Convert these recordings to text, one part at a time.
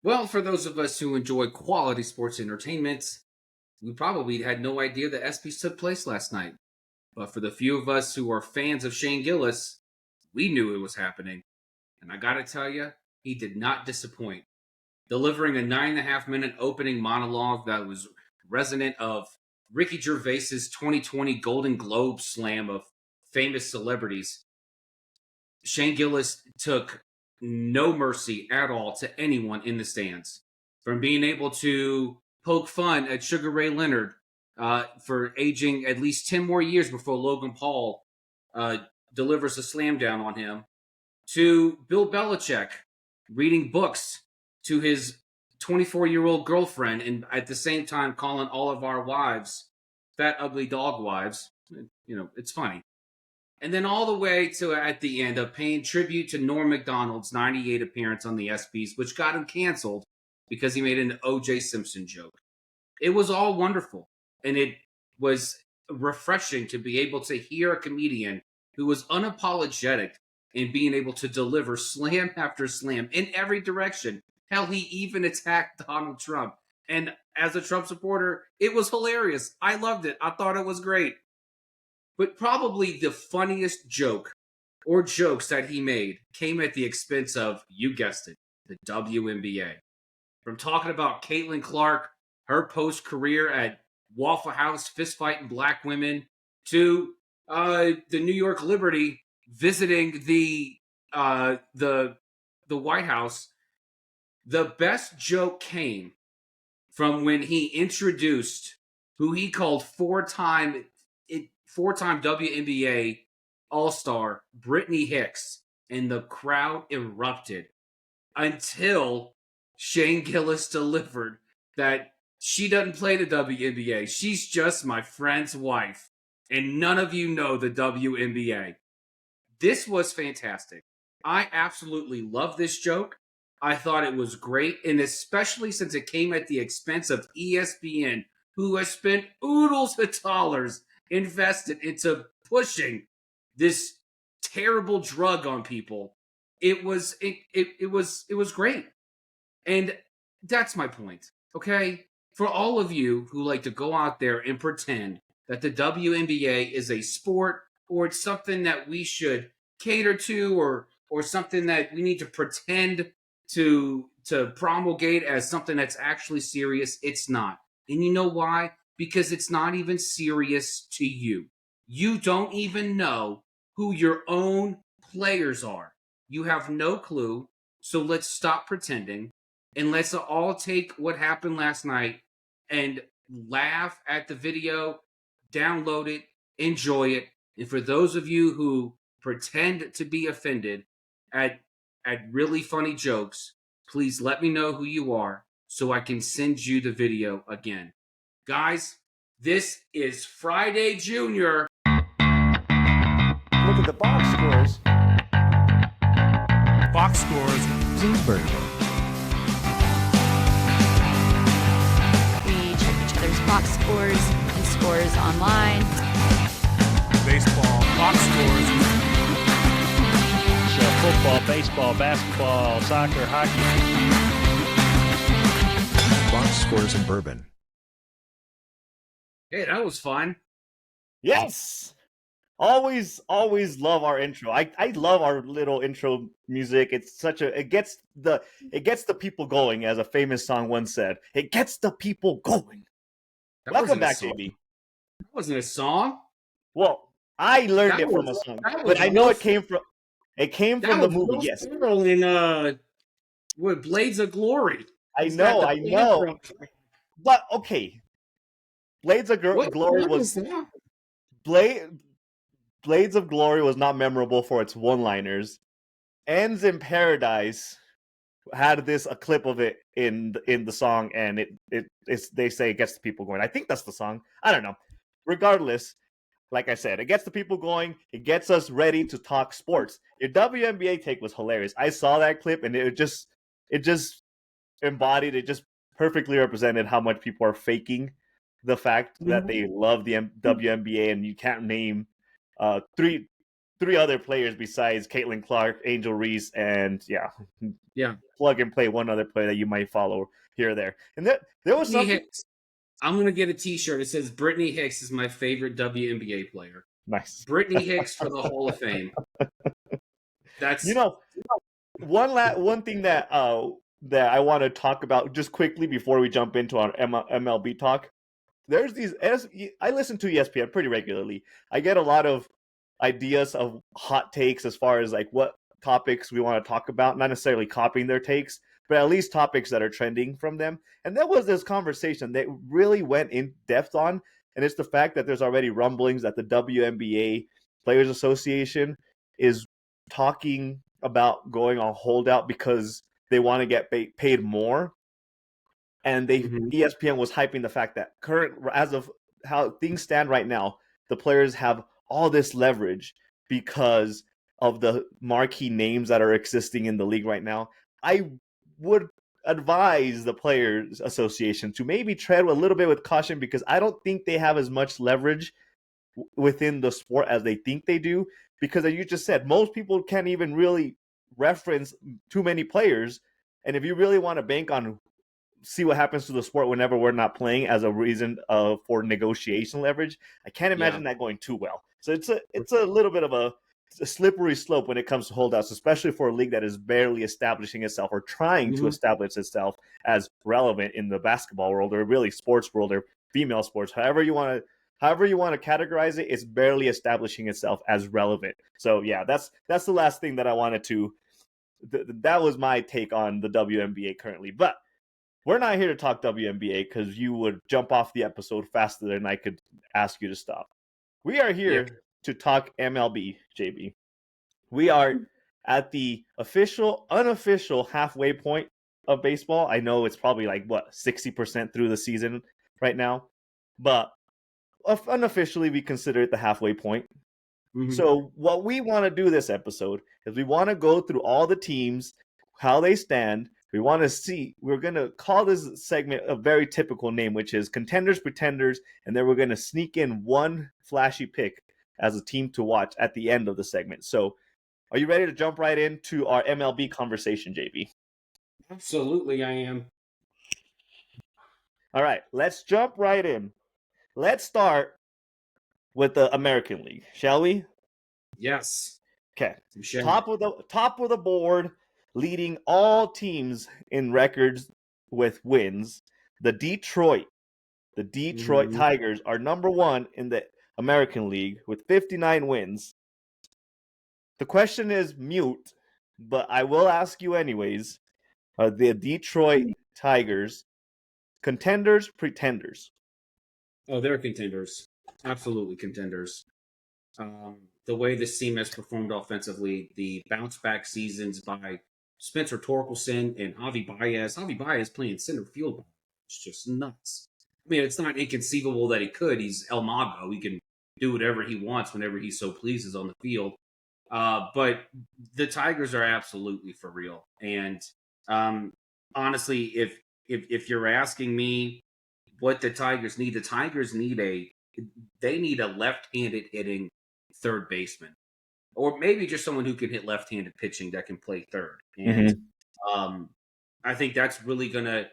Well, for those of us who enjoy quality sports entertainment, we probably had no idea the ESPYs took place last night. But for the few of us who are fans of Shane Gillis, we knew it was happening. And I gotta tell you, he did not disappoint, delivering a 9.5 minute opening monologue that was resonant of Ricky Gervais's 2020 Golden Globe slam of famous celebrities. Shane Gillis took no mercy at all to anyone in the stands. From being able to poke fun at Sugar Ray Leonard for aging at least 10 more years before Logan Paul uh, delivers a slam down on him, to Bill Belichick reading books to his 24-year-old girlfriend and at the same time calling all of our wives fat, ugly dog wives. It's funny. And then all the way to at the end of paying tribute to Norm Macdonald's 98 appearance on the ESPYs, which got him canceled because he made an O.J. Simpson joke. It was all wonderful. And it was refreshing to be able to hear a comedian who was unapologetic in being able to deliver slam after slam in every direction. Hell, he even attacked Donald Trump. And as a Trump supporter, it was hilarious. I loved it. I thought it was great. But probably the funniest joke or jokes that he made came at the expense of, you guessed it, the WNBA. From talking about Caitlin Clark, her post-career at Waffle House fistfighting black women, to the New York Liberty visiting the White House. The best joke came from when he introduced who he called four-time WNBA All-Star Brittany Hicks, and the crowd erupted until Shane Gillis delivered that she doesn't play the WNBA. She's just my friend's wife, and none of you know the WNBA. This was fantastic. I absolutely love this joke. I thought it was great, and especially since it came at the expense of ESPN, who has spent oodles of dollars invested into pushing this terrible drug on people. It was great. And that's my point. Okay? For all of you who like to go out there and pretend that the WNBA is a sport or it's something that we should cater to or something that we need to pretend to promulgate as something that's actually serious, it's not. And you know why? Because it's not even serious to you. You don't even know who your own players are. You have no clue. So let's stop pretending and let's all take what happened last night and laugh at the video, download it, enjoy it. And for those of you who pretend to be offended at really funny jokes, please let me know who you are so I can send you the video again. Guys, this is Friday Junior. Look at the box scores. Box scores. We check each other's box scores and scores online. Baseball. Box scores. So football, baseball, basketball, soccer, hockey. Box scores and bourbon. Hey, that was fun. Yes. Always love our intro. I love our little intro music. It's it gets the people going, as a famous song once said. It gets the people going. Welcome back, JB. That wasn't a song. Well, I learned it from a song, but I know it came from the movie. Yes, in with Blades of Glory. I know. But okay, Blades of Glory was Blades of Glory was not memorable for its one-liners. Ends in Paradise had a clip of it in the song, and they say it gets the people going. I think that's the song. I don't know. Regardless, like I said, it gets the people going. It gets us ready to talk sports. Your WNBA take was hilarious. I saw that clip, and it just embodied, it just perfectly represented how much people are faking the fact that they love the WNBA, and you can't name three three other players besides Caitlin Clark, Angel Reese, and Yeah. plug and play one other player that you might follow here or there. And there was Brittany something Hicks. I'm going to get a T-shirt. It says Brittany Hicks is my favorite WNBA player. nice. Brittany Hicks for the Hall of Fame. That's One thing that I want to talk about just quickly before we jump into our MLB talk. There's I listen to ESPN pretty regularly. I get a lot of ideas of hot takes as far as like what topics we want to talk about, not necessarily copying their takes, but at least topics that are trending from them. And there was this conversation that really went in depth on, and it's the fact that there's already rumblings that the WNBA Players Association is talking about going on holdout because they want to get paid more. And ESPN was hyping the fact that as of how things stand right now, the players have all this leverage because of the marquee names that are existing in the league right now. I would advise the Players Association to maybe tread a little bit with caution because I don't think they have as much leverage within the sport as they think they do. Because as you just said, most people can't even really reference too many players. And if you really want to bank on see what happens to the sport whenever we're not playing as a reason for negotiation leverage, I can't imagine that going too well. So it's a little bit of a slippery slope when it comes to holdouts, especially for a league that is barely establishing itself or trying to establish itself as relevant in the basketball world or really sports world or female sports, however you want to categorize it. It's barely establishing itself as relevant. So yeah, that's the last thing that I wanted to. That was my take on the WNBA currently, but we're not here to talk WNBA because you would jump off the episode faster than I could ask you to stop. We are here to talk MLB, JB. We are at the unofficial halfway point of baseball. I know it's probably 60% through the season right now, but unofficially we consider it the halfway point. So what we want to do this episode is we want to go through all the teams, how they stand. We want to see, we're going to call this segment a very typical name, which is Contenders, Pretenders, and then we're going to sneak in one flashy pick as a team to watch at the end of the segment. So are you ready to jump right into our MLB conversation, JB? Absolutely, I am. All right, let's jump right in. Let's start with the American League, shall we? Yes. Okay. Top of the board, leading all teams in records with wins. The Detroit Tigers are number one in the American League with 59 wins. The question is mute, but I will ask you anyways. Are the Detroit Tigers contenders, pretenders? Oh, they're contenders. Absolutely contenders. The way this team has performed offensively, the bounce-back seasons by Spencer Torkelson and Javi Baez. Javi Baez playing center field. It's just nuts. I mean, it's not inconceivable that he could. He's El Mago. He can do whatever he wants whenever he so pleases on the field. But the Tigers are absolutely for real. And honestly, if you're asking me what the Tigers need a left-handed hitting third baseman, or maybe just someone who can hit left-handed pitching that can play third. And I think that's really gonna.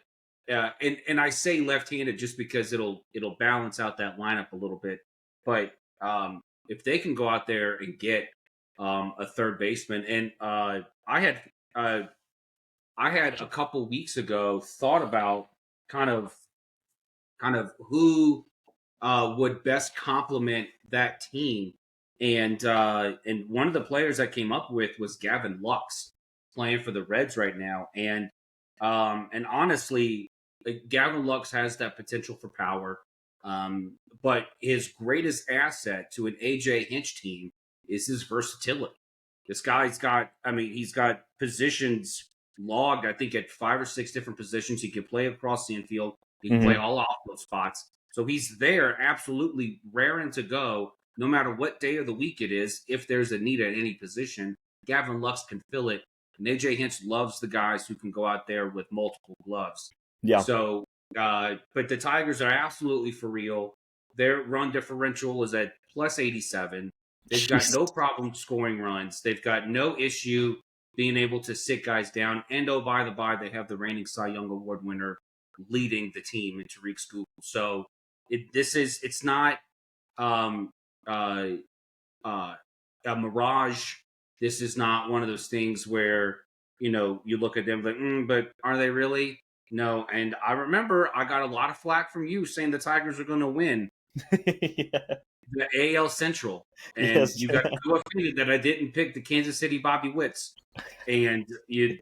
And I say left-handed just because it'll balance out that lineup a little bit. But if they can go out there and get a third baseman, and I had a couple weeks ago thought about kind of who would best complement that team, and one of the players I came up with was Gavin Lux, playing for the Reds right now, and honestly, Gavin Lux has that potential for power, but his greatest asset to an AJ Hinch team is his versatility. This guy's got, he's got positions logged, I think, at 5 or 6 different positions. He can play across the infield. He can play all outfield spots. So he's there, absolutely raring to go, no matter what day of the week it is. If there's a need at any position, Gavin Lux can fill it. And AJ Hinch loves the guys who can go out there with multiple gloves. Yeah. So, but the Tigers are absolutely for real. Their run differential is at plus 87. They've got no problem scoring runs. They've got no issue being able to sit guys down. And oh, by the by, they have the reigning Cy Young Award winner leading the team in Tariq Skubal. So it's not a mirage. This is not one of those things where, you look at them like, but are they really? No. And I remember I got a lot of flack from you saying the Tigers are going to win the AL Central. And you got so offended that I didn't pick the Kansas City Bobby Witts. And you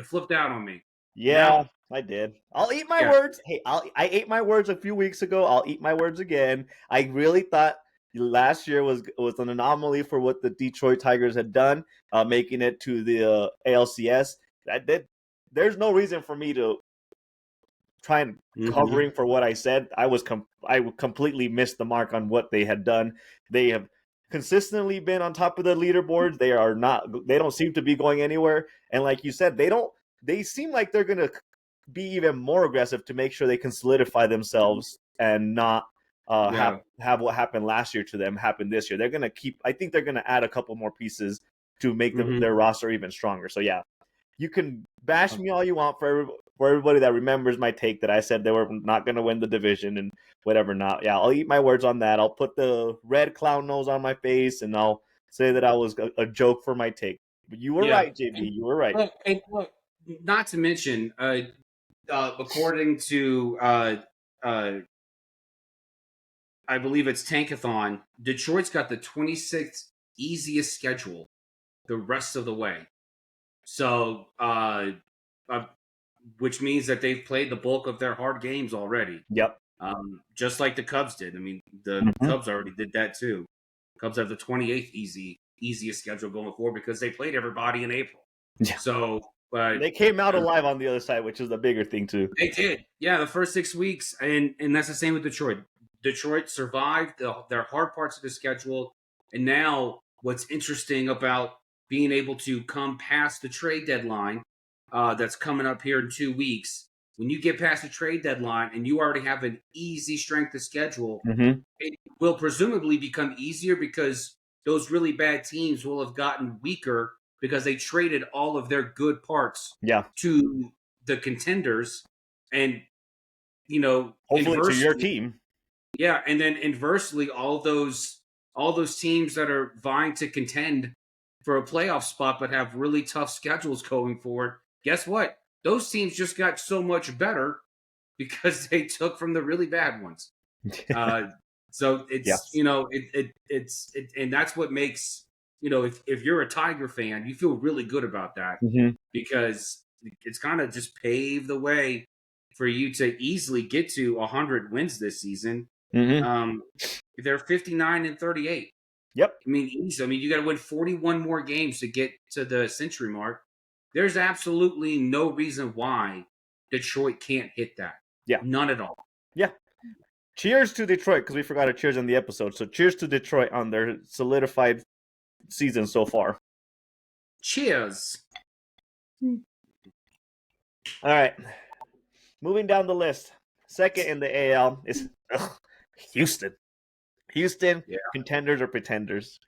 flipped out on me. Yeah, I did. I'll eat my words. Hey, I ate my words a few weeks ago. I'll eat my words again. I really thought last year was an anomaly for what the Detroit Tigers had done, making it to the ALCS. There's no reason for me to try and covering for what I said. I completely missed the mark on what they had done. They have consistently been on top of the leaderboards. They don't seem to be going anywhere. And like you said, they seem like they're going to be even more aggressive to make sure they can solidify themselves and not have what happened last year to them happen this year. They're going to I think they're going to add a couple more pieces to make their roster even stronger. So yeah, you can bash me all you want for everybody that remembers my take that I said they were not going to win the division and whatever not. Yeah, I'll eat my words on that. I'll put the red clown nose on my face and I'll say that I was a joke for my take. But you were right, JB. You were right. Look, not to mention, according to I believe it's Tankathon, Detroit's got the 26th easiest schedule the rest of the way. So, which means that they've played the bulk of their hard games already. Yep. Just like the Cubs did. I mean, the Cubs already did that too. Cubs have the 28th easiest schedule going forward because they played everybody in April. Yeah. So, but they came out alive on the other side, which is the bigger thing too. They did. Yeah, the first 6 weeks, and that's the same with Detroit. Detroit survived their hard parts of the schedule, and now what's interesting about being able to come past the trade deadline that's coming up here in 2 weeks, when you get past the trade deadline and you already have an easy strength of schedule, it will presumably become easier because those really bad teams will have gotten weaker because they traded all of their good parts to the contenders, and hopefully to your team. Yeah, and then inversely, all those teams that are vying to contend for a playoff spot but have really tough schedules going forward, guess what? Those teams just got so much better because they took from the really bad ones. So it's it's and that's what makes if you're a Tiger fan, you feel really good about that because it's kind of just paved the way for you to easily get to 100 wins this season. They're 59-38. Yep. I mean, easy. I mean, you got to win 41 more games to get to the century mark. There's absolutely no reason why Detroit can't hit that. Yeah. None at all. Yeah. Cheers to Detroit, because we forgot to cheers in the episode. So cheers to Detroit on their solidified season so far. Cheers. All right. Moving down the list. Second in the AL is Houston. Houston, contenders or pretenders?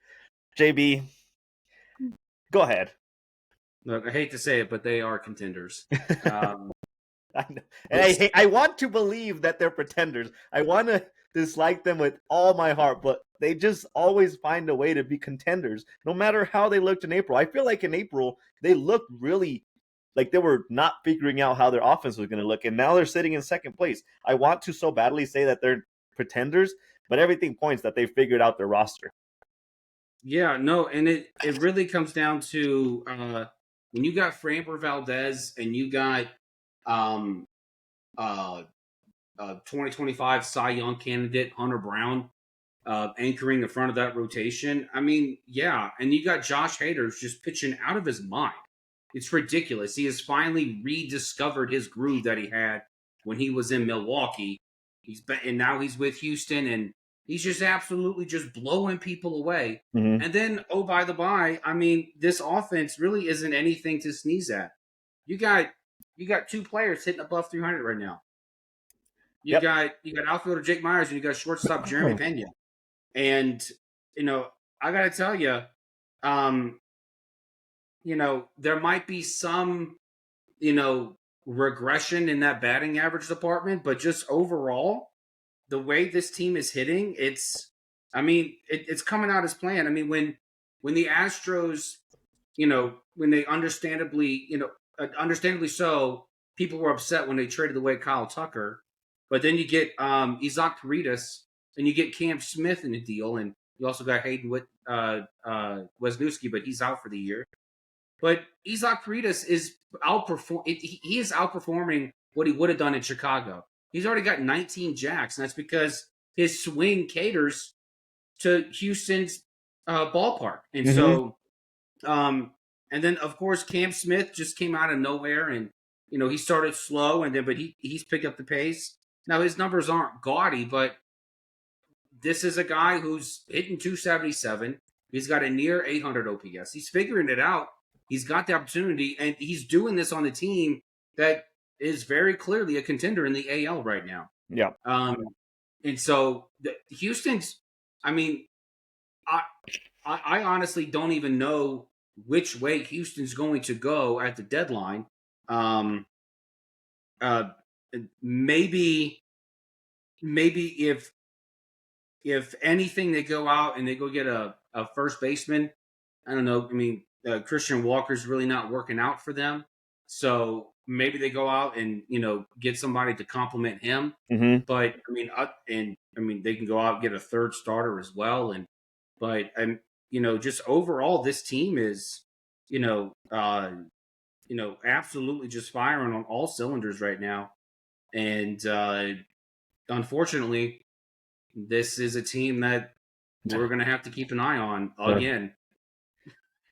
JB, go ahead. Look, I hate to say it, but they are contenders. I want to believe that they're pretenders. I want to dislike them with all my heart, but they just always find a way to be contenders, no matter how they looked in April. I feel like in April, they looked really like they were not figuring out how their offense was going to look, and now they're sitting in second place. I want to so badly say that they're pretenders, but everything points that they figured out their roster. Yeah, no, and it really comes down to when you got Framber Valdez and you got 2025 Cy Young candidate Hunter Brown anchoring the front of that rotation. I mean, yeah, and you got Josh Hader just pitching out of his mind. It's ridiculous. He has finally rediscovered his groove that he had when he was in Milwaukee. And now he's with Houston, and he's just absolutely just blowing people away. And then, oh, by the by, I mean, this offense really isn't anything to sneeze at. You got two players hitting above 300 right now. You got outfielder Jake Myers and you got shortstop Jeremy Pena. And I got to tell you, um, there might be some, you know, regression in that batting average department, but just overall, the way this team is hitting, it's coming out as planned. I mean, when the Astros, when they understandably so, people were upset when they traded away Kyle Tucker, but then you get Isaac Paredes and you get Cam Smith in the deal, and you also got Hayden Wesniewski, but he's out for the year. But Isaac Paredes is he is outperforming what he would have done in Chicago. He's already got 19 jacks, and that's because his swing caters to Houston's ballpark. And so, and then of course Cam Smith just came out of nowhere, and he started slow, and then but he's picked up the pace. Now his numbers aren't gaudy, but this is a guy who's hitting 277. He's got a near 800 OPS. He's figuring it out. He's got the opportunity, and he's doing this on the team that is very clearly a contender in the AL right now. Yeah. And so Houston's, I mean, I honestly don't even know which way Houston's going to go at the deadline. Maybe if anything, they go out and they go get a first baseman. I don't know. I mean, Christian Walker's really not working out for them. So maybe they go out and, get somebody to complement him. Mm-hmm. But they can go out and get a third starter as well. Just overall, this team is, absolutely just firing on all cylinders right now. And unfortunately, this is a team that we're going to have to keep an eye on again.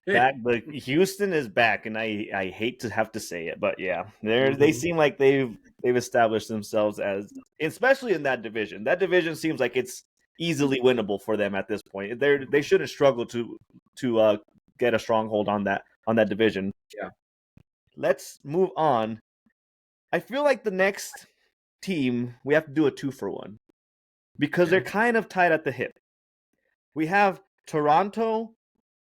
But Houston is back, and I hate to have to say it, but yeah, they seem like they've established themselves as, especially in that division. That division seems like it's easily winnable for them at this point. They shouldn't struggle to get a stronghold on that division. Yeah. Let's move on. I feel like the next team we have to do a 2-for-1 because they're kind of tied at the hip. We have Toronto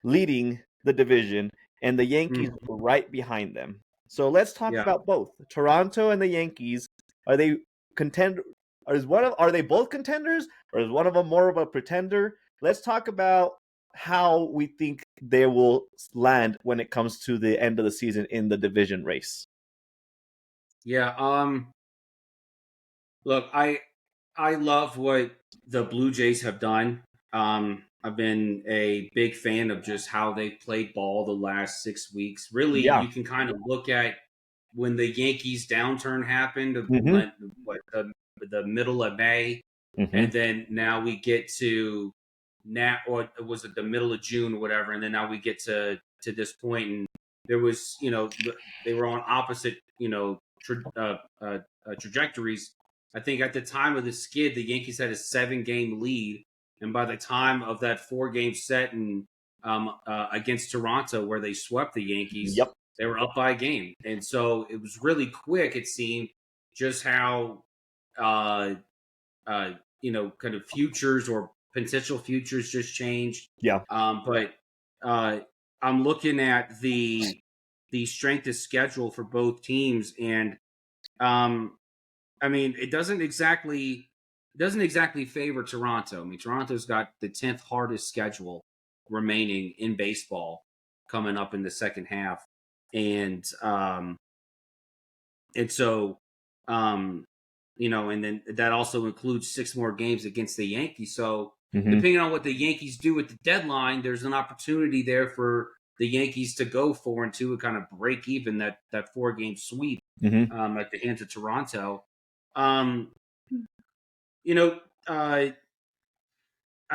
leading the division and the Yankees right behind them. So let's talk about both Toronto and the Yankees. Are they contender? Are they both contenders, or is one of them more of a pretender? Let's talk about how we think they will land when it comes to the end of the season in the division race. Yeah. Look, I love what the Blue Jays have done. I've been a big fan of just how they've played ball the last 6 weeks. Really, you can kind of look at when the Yankees downturn happened, the middle of May, and then now we get to or was it the middle of June or whatever, and then now we get to this point, and there was, they were on opposite, trajectories. I think at the time of the skid, the Yankees had a 7-game lead. And by the time of that 4-game set against Toronto, where they swept the Yankees, they were up by a game. And so it was really quick, it seemed, just how, kind of futures or potential futures just changed. Yeah. But I'm looking at the strength of schedule for both teams. And, it doesn't exactly favor Toronto. I mean, Toronto's got the 10th hardest schedule remaining in baseball coming up in the second half. And so, and then that also includes 6 more games against the Yankees. So depending on what the Yankees do at the deadline, there's an opportunity there for the Yankees to go 4-2 and kind of break even that 4-game sweep at the hands of Toronto. I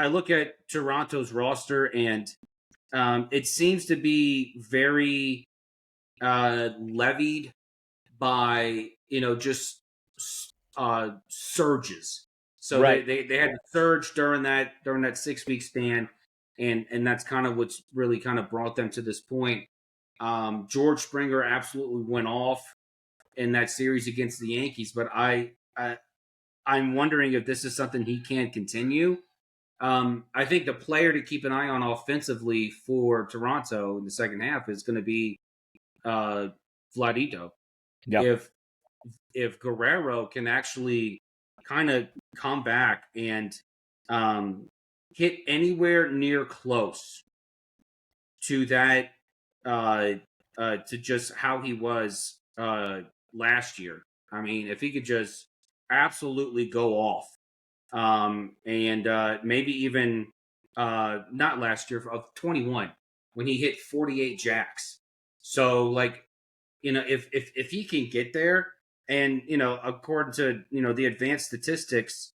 look at Toronto's roster, and it seems to be very levied by, just surges. So they had to surge during that 6-week span, and that's kind of what's really kind of brought them to this point. George Springer absolutely went off in that series against the Yankees, but I'm wondering if this is something he can continue. I think the player to keep an eye on offensively for Toronto in the second half is going to be Vladito. Yeah. If Guerrero can actually kind of come back and hit anywhere near close to that, to just how he was last year. I mean, if he could just absolutely go off, and maybe even not last year of 21 when he hit 48 jacks. So like, if he can get there, and according to the advanced statistics,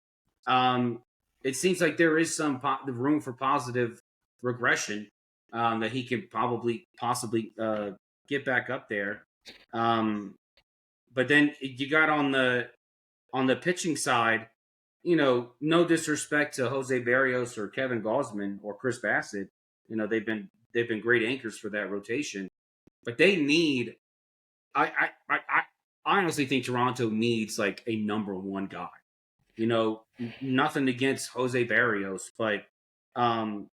it seems like there is some room for positive regression, that he can possibly get back up there. But then you got on the pitching side, no disrespect to Jose Barrios or Kevin Gausman or Chris Bassett. They've been great anchors for that rotation, but they need. I honestly think Toronto needs like a number one guy. Nothing against Jose Barrios, but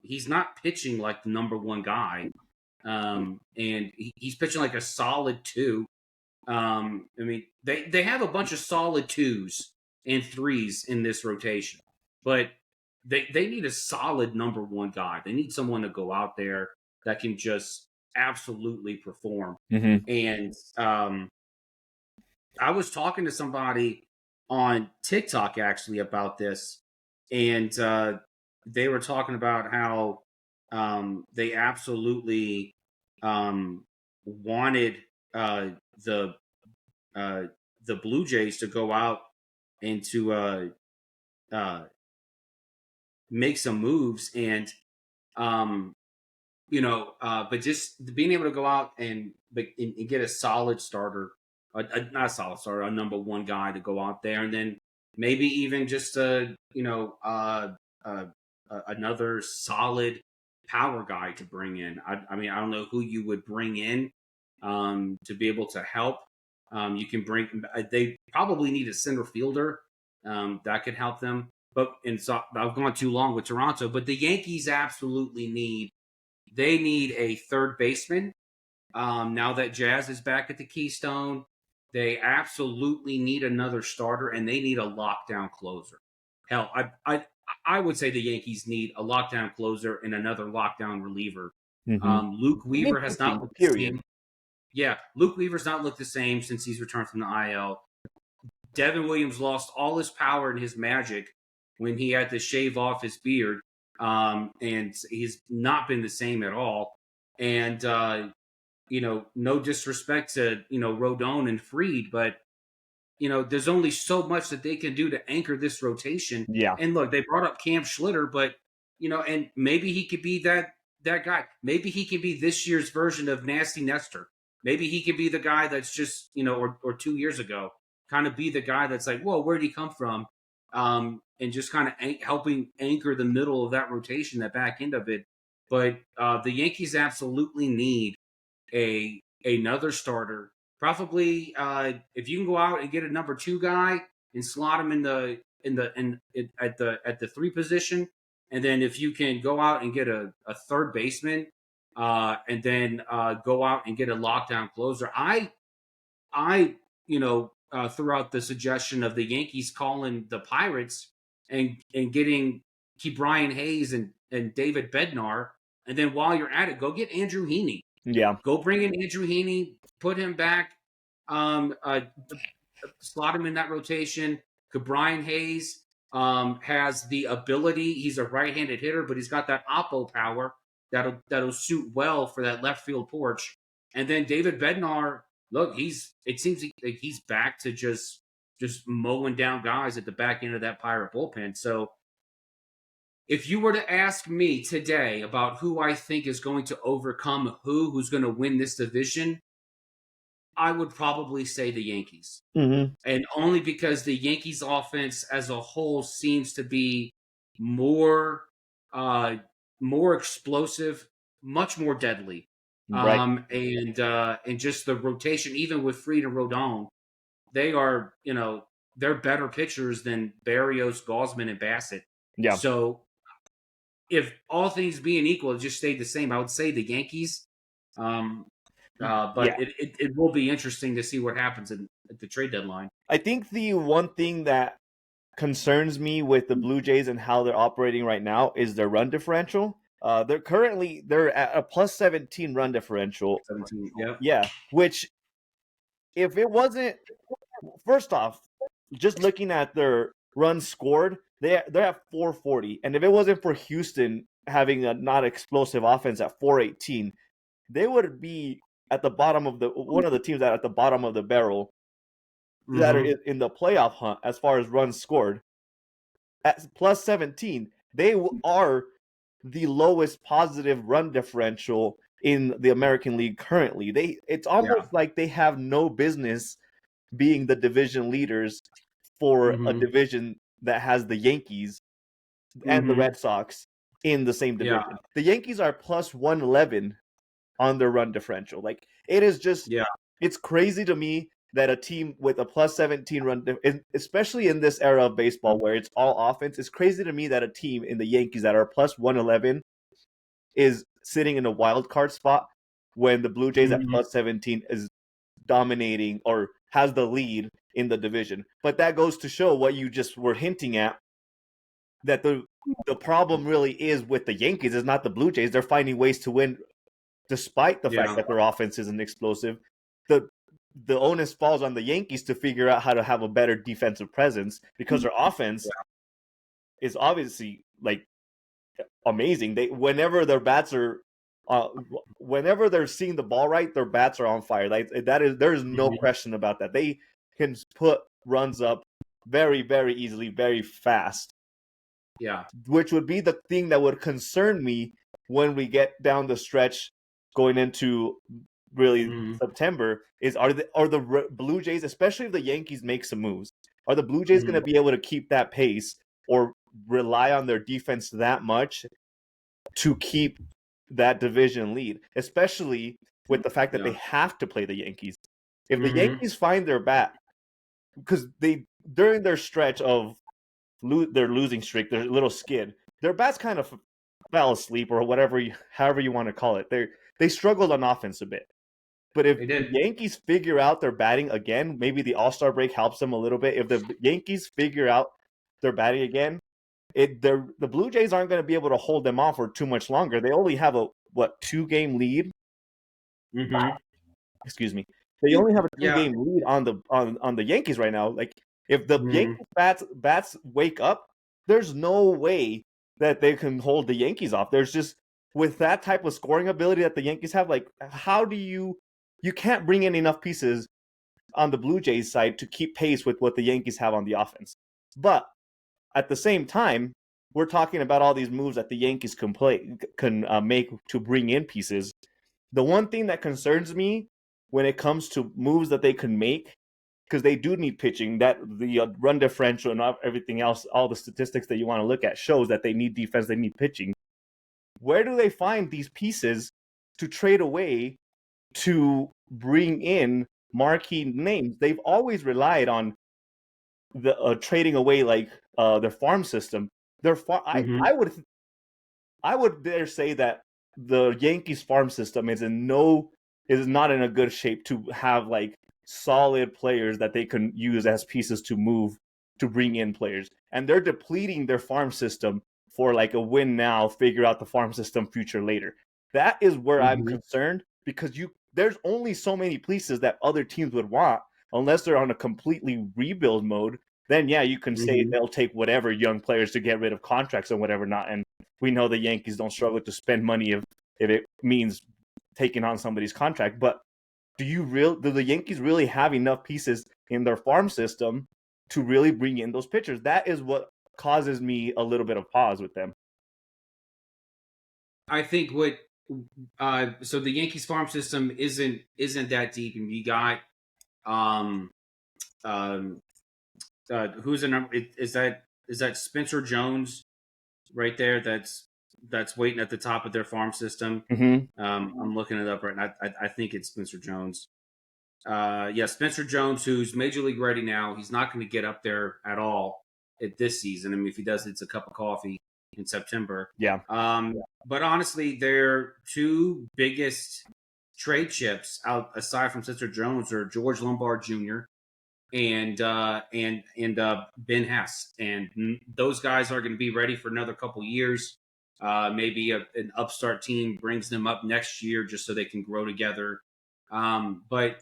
he's not pitching like the number one guy, and he's pitching like a solid two. I mean, they have a bunch of solid twos and threes in this rotation, but they need a solid number one guy. They need someone to go out there that can just absolutely perform. Mm-hmm. And I was talking to somebody on TikTok actually about this, and they were talking about how they absolutely wanted the Blue Jays to go out and to make some moves, and but just being able to go out and get a solid starter, not a solid starter, a number one guy to go out there, and then maybe even just another solid power guy to bring in. I mean, I don't know who you would bring in to be able to help. You can bring. They probably need a center fielder that could help them. So I've gone too long with Toronto, but the Yankees absolutely need. They need a third baseman. Now that Jazz is back at the Keystone, they absolutely need another starter, and they need a lockdown closer. Hell, I would say the Yankees need a lockdown closer and another lockdown reliever. Mm-hmm. Luke Weaver has not looked the same. Yeah, Luke Weaver's not looked the same since he's returned from the IL. Devin Williams lost all his power and his magic when he had to shave off his beard, and he's not been the same at all. And no disrespect to Rodon and Fried, but there's only so much that they can do to anchor this rotation. Yeah. And look, they brought up Cam Schlitter, but and maybe he could be that guy. Maybe he could be this year's version of Nasty Nestor. Maybe he could be the guy that's just or 2 years ago, kind of be the guy that's like, whoa, where'd he come from? And just kind of helping anchor the middle of that rotation, that back end of it. But the Yankees absolutely need another starter. Probably if you can go out and get a number two guy and slot him at the three position, and then if you can go out and get a third baseman, and then go out and get a lockdown closer. I threw out the suggestion of the Yankees calling the Pirates and keep Brian Hayes and David Bednar, and then while you're at it, go get Andrew Heaney. Yeah. Go bring in Andrew Heaney, put him back, slot him in that rotation. Brian Hayes has the ability. He's a right-handed hitter, but he's got that oppo power that'll suit well for that left field porch. And then David Bednar, look, it seems like he's back to just mowing down guys at the back end of that Pirate bullpen. So if you were to ask me today about who I think is going to overcome who's going to win this division, I would probably say the Yankees. Mm-hmm. And only because the Yankees offense as a whole seems to be more explosive, much more deadly. Right. And just the rotation, even with Fried and Rodon, they are, they're better pitchers than Barrios, Gausman, and Bassett. Yeah. So if all things being equal, it just stayed the same, I would say the Yankees. But Yeah. it will be interesting to see what happens at the trade deadline. I think the one thing that concerns me with the Blue Jays and how they're operating right now is their run differential. They're at a plus 17 run differential. 17, yeah. Yeah, which if it wasn't, first off, just looking at their runs scored, they're at 440, and if it wasn't for Houston having a not explosive offense at 418, they would be at the bottom of the one of the teams that are at the bottom of the barrel that are in the playoff hunt as far as runs scored. At plus 17, they are the lowest positive run differential in the American League currently. It's almost like they have no business being the division leaders for a division that has the Yankees and the Red Sox in the same division. Yeah. The Yankees are plus 111 on their run differential. Like, it is just, it's crazy to me that a team with a plus 17 run, especially in this era of baseball where it's all offense, it's crazy to me that a team in the Yankees that are plus 111 is sitting in a wild card spot when the Blue Jays at plus 17 is dominating or has the lead in the division. But that goes to show what you just were hinting at, that the problem really is with the Yankees is not the Blue Jays. They're finding ways to win despite the fact that their offense isn't explosive. The onus falls on the Yankees to figure out how to have a better defensive presence because their offense is obviously like amazing. Whenever their bats are whenever they're seeing the ball right, their bats are on fire. Like there's no question about that. They can put runs up very, very easily, very fast. Yeah. Which would be the thing that would concern me when we get down the stretch going into really September is are the Blue Jays, especially if the Yankees make some moves, are the Blue Jays going to be able to keep that pace or rely on their defense that much to keep that division lead, especially with the fact that they have to play the Yankees. If the Yankees find their bat, because they during their stretch of their losing streak, their little skid, their bats kind of fell asleep or however you want to call it. They struggled on offense a bit. But if the Yankees figure out their batting again, maybe the All-Star break helps them a little bit. If the Yankees figure out their batting again, the Blue Jays aren't going to be able to hold them off for too much longer. They only have a 2-game lead. Excuse me. They only have a 2-game lead on the Yankees right now. Like, if the Yankees bats wake up, there's no way that they can hold the Yankees off. There's just, with that type of scoring ability that the Yankees have, like, how do you can't bring in enough pieces on the Blue Jays side to keep pace with what the Yankees have on the offense. But at the same time, we're talking about all these moves that the Yankees can make to bring in pieces. The one thing that concerns me when it comes to moves that they can make, because they do need pitching, that the run differential and everything else, all the statistics that you want to look at shows that they need defense, they need pitching. Where do they find these pieces to trade away to bring in marquee names? They've always relied on the trading away like their farm system. I would dare say that the Yankees farm system is not in a good shape to have like solid players that they can use as pieces to move to bring in players, and they're depleting their farm system for like a win now, figure out the farm system future later. That is where I'm concerned, because there's only so many pieces that other teams would want unless they're on a completely rebuild mode. Then you can say they'll take whatever young players to get rid of contracts and whatever not. And we know the Yankees don't struggle to spend money if it means taking on somebody's contract. But do the Yankees really have enough pieces in their farm system to really bring in those pitchers? That is what causes me a little bit of pause with them. I think so the Yankees farm system isn't that deep, and you got who's the number? Is that Spencer Jones right there? That's waiting at the top of their farm system. I'm looking it up right now. I think it's Spencer Jones. Spencer Jones, who's major league ready now. He's not going to get up there at all at this season. I mean, if he does, it's a cup of coffee. in September. Yeah. But honestly, their two biggest trade chips out aside from Sister Jones are George Lombard Jr. and Ben Hess, and those guys are going to be ready for another couple years. Maybe an upstart team brings them up next year just so they can grow together. But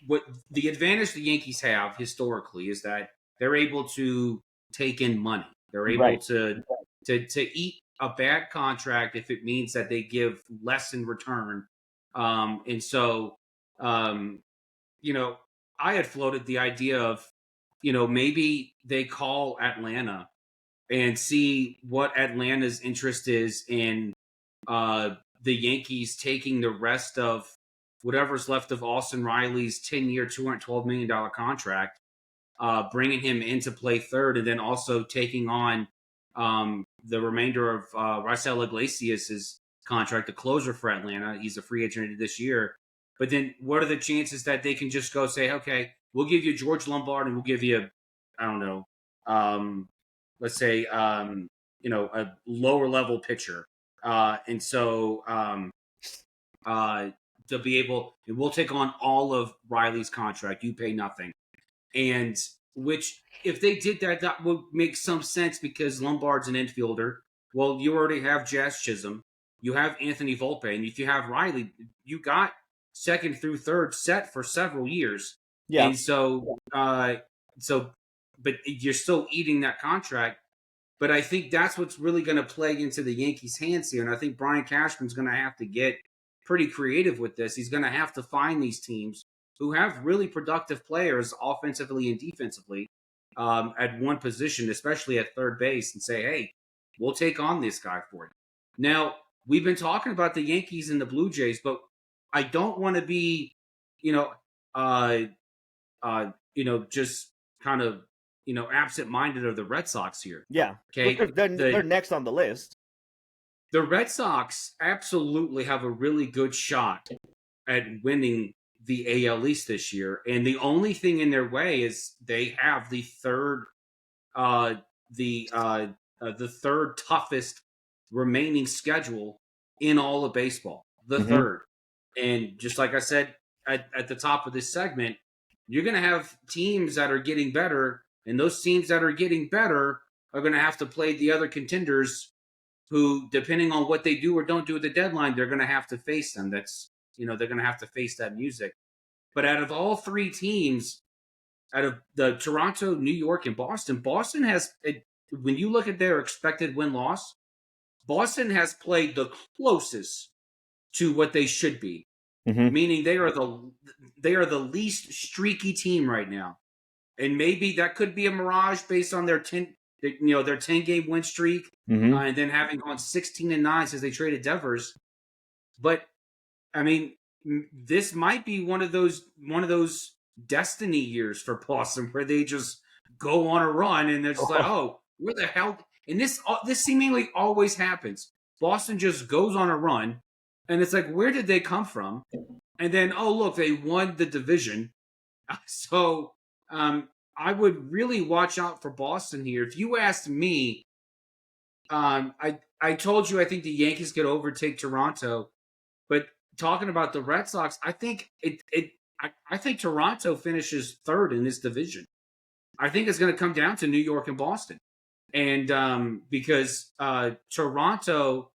what the advantage the Yankees have historically is that they're able to take in money. They're able to eat a bad contract if it means that they give less in return. And so, I had floated the idea of, maybe they call Atlanta and see what Atlanta's interest is in the Yankees taking the rest of whatever's left of Austin Riley's 10-year, $212 million contract, bringing him in to play third, and then also taking on the remainder of Raisel Iglesias' contract, the closer for Atlanta. He's a free agent this year. But then what are the chances that they can just go say, okay, we'll give you George Lombard and we'll give you, I don't know, let's say, a lower level pitcher. And so to be able, and we'll take on all of Riley's contract. You pay nothing. And which, if they did that, that would make some sense because Lombard's an infielder. Well, you already have Jazz Chisholm. You have Anthony Volpe. And if you have Riley, you got second through third set for several years. Yeah. And so, but you're still eating that contract. But I think that's what's really going to play into the Yankees' hands here. And I think Brian Cashman's going to have to get pretty creative with this. He's going to have to find these teams who have really productive players offensively and defensively at one position, especially at third base, and say, hey, we'll take on this guy for you. Now, we've been talking about the Yankees and the Blue Jays, but I don't want to be, just kind of, absent-minded of the Red Sox here. Yeah. Okay. They're next on the list. The Red Sox absolutely have a really good shot at winning the AL East this year, and the only thing in their way is they have the third toughest remaining schedule in all of baseball. The third. And just like I said at the top of this segment, you're going to have teams that are getting better, and those teams that are getting better are going to have to play the other contenders who, depending on what they do or don't do at the deadline, they're going to have to face them. That's, they're going to have to face that music. But out of all three teams, out of the Toronto, New York, and Boston has, when you look at their expected win-loss, Boston has played the closest to what they should be. Meaning they are the least streaky team right now. And maybe that could be a mirage based on their 10-game win streak, and then having gone 16-9 since they traded Devers. But I mean, this might be one of those destiny years for Boston where they just go on a run and they're just like, oh, where the hell? And this seemingly always happens. Boston just goes on a run, and it's like, where did they come from? And then, oh look, they won the division. So I would really watch out for Boston here. If you asked me, I told you I think the Yankees could overtake Toronto, but talking about the Red Sox, I think I think Toronto finishes third in this division. I think it's going to come down to New York and Boston, and because Toronto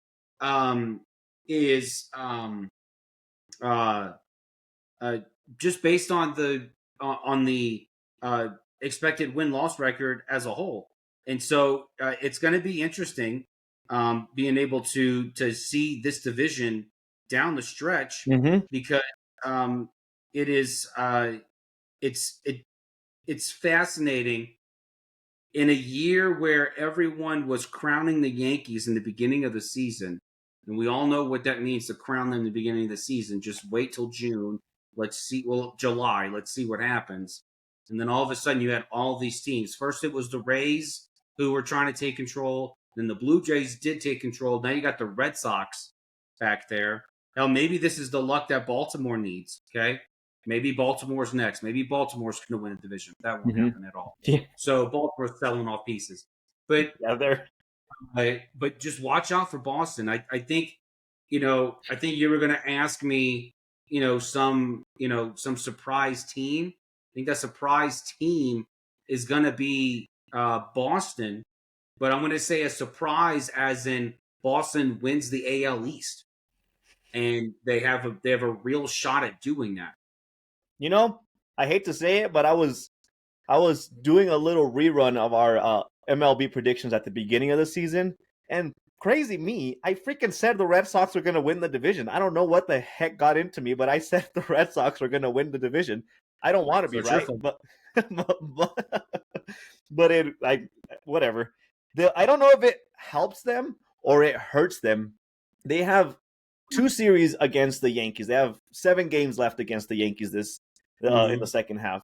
is just based on the expected win-loss record as a whole. And so it's going to be interesting being able to see this division down the stretch because it is it's fascinating in a year where everyone was crowning the Yankees in the beginning of the season. And we all know what that means to crown them in the beginning of the season. Just wait till June. Let's see. Well, July. Let's see what happens. And then all of a sudden you had all these teams. First it was the Rays who were trying to take control. Then the Blue Jays did take control. Now you got the Red Sox back there. Hell, maybe this is the luck that Baltimore needs, okay? Maybe Baltimore's next. Maybe Baltimore's going to win the division. That won't happen at all. Yeah. So Baltimore's selling off pieces. But yeah, But just watch out for Boston. I think, I think you were going to ask me, some surprise team. I think that surprise team is going to be Boston, but I'm going to say a surprise as in Boston wins the AL East, and they have a real shot at doing that. You know, I hate to say it, but I was doing a little rerun of our MLB predictions at the beginning of the season, and crazy me, I freaking said the Red Sox were going to win the division. I don't know what the heck got into me, but I said the Red Sox were going to win the division. I don't want to So be it's your right, fault. but it like whatever. I don't know if it helps them or it hurts them. They have 2 series against the Yankees. They have 7 games left against the Yankees this in the second half,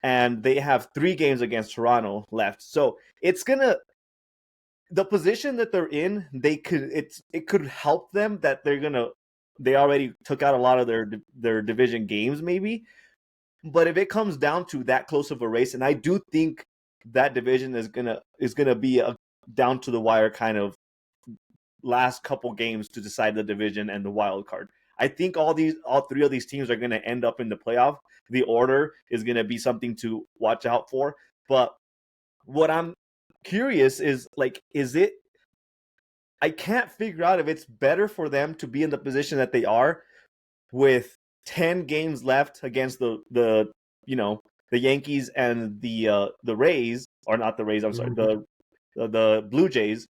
and they have 3 games against Toronto left. So it's gonna the position that they're in. It could help them that they already took out a lot of their division games maybe. But if it comes down to that close of a race, and I do think that division is gonna be a down to the wire kind of last couple games to decide the division and the wild card. I think all 3 of these teams are going to end up in the playoff. The order is going to be something to watch out for. But what I'm curious is I can't figure out if it's better for them to be in the position that they are with 10 games left against the Yankees and the Rays, or not the Rays, I'm sorry, the Blue Jays.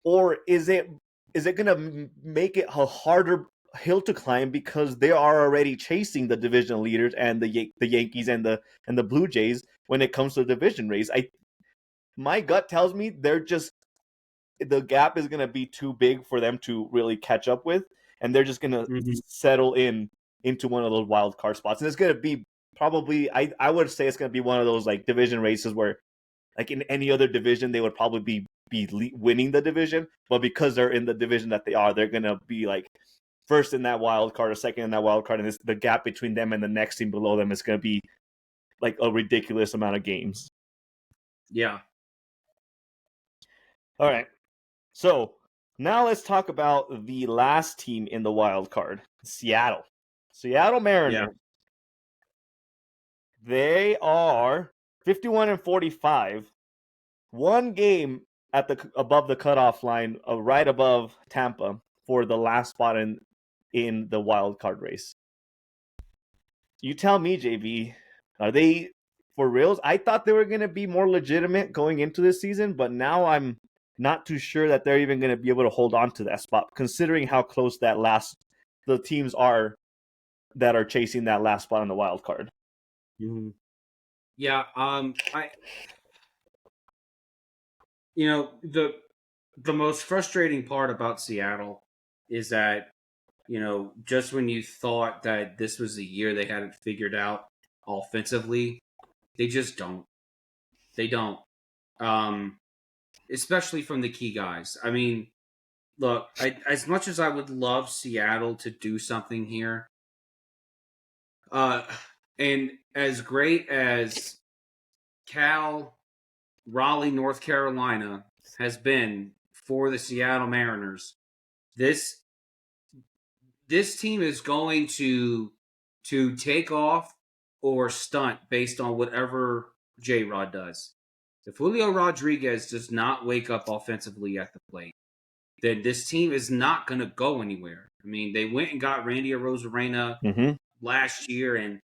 Or is it going to make it a harder hill to climb because they are already chasing the division leaders and the Yankees and the Blue Jays when it comes to the division race? My gut tells me the gap is going to be too big for them to really catch up with, and they're just going to settle into one of those wild card spots. And it's going to be probably, I would say it's going to be one of those like division races where, like in any other division, they would probably be winning the division, but because they're in the division that they are, they're gonna be like first in that wild card or second in that wild card, and the gap between them and the next team below them is gonna be like a ridiculous amount of games. Yeah. All right, so now let's talk about the last team in the wild card, Seattle Mariners. Yeah. They are 51-45, 1 game above the cutoff line, right above Tampa for the last spot in the wild card race. You tell me, JB, are they for reals? I thought they were going to be more legitimate going into this season, but now I'm not too sure that they're even going to be able to hold on to that spot, considering how close the teams are that are chasing that last spot on the wild card. Yeah. The most frustrating part about Seattle is that, just when you thought that this was the year they had it figured out offensively, they just don't. They don't. Especially from the key guys. I mean, look, as much as I would love Seattle to do something here, and as great as Raleigh, North Carolina has been for the Seattle Mariners, this team is going to take off or stunt based on whatever J-Rod does. If Julio Rodriguez does not wake up offensively at the plate, then this team is not going to go anywhere. I mean, they went and got Randy Arozarena last year, and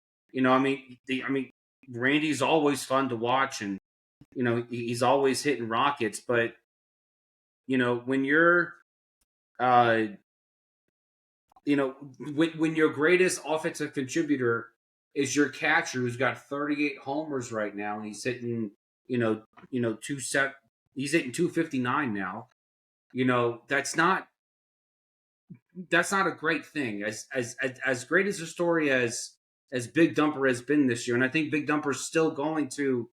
Randy's always fun to watch, and he's always hitting rockets. But when you're, when your greatest offensive contributor is your catcher who's got 38 homers right now, and he's hitting, he's hitting 259 now. That's not a great thing. As great as a story as Big Dumper has been this year, and I think Big Dumper's still going to,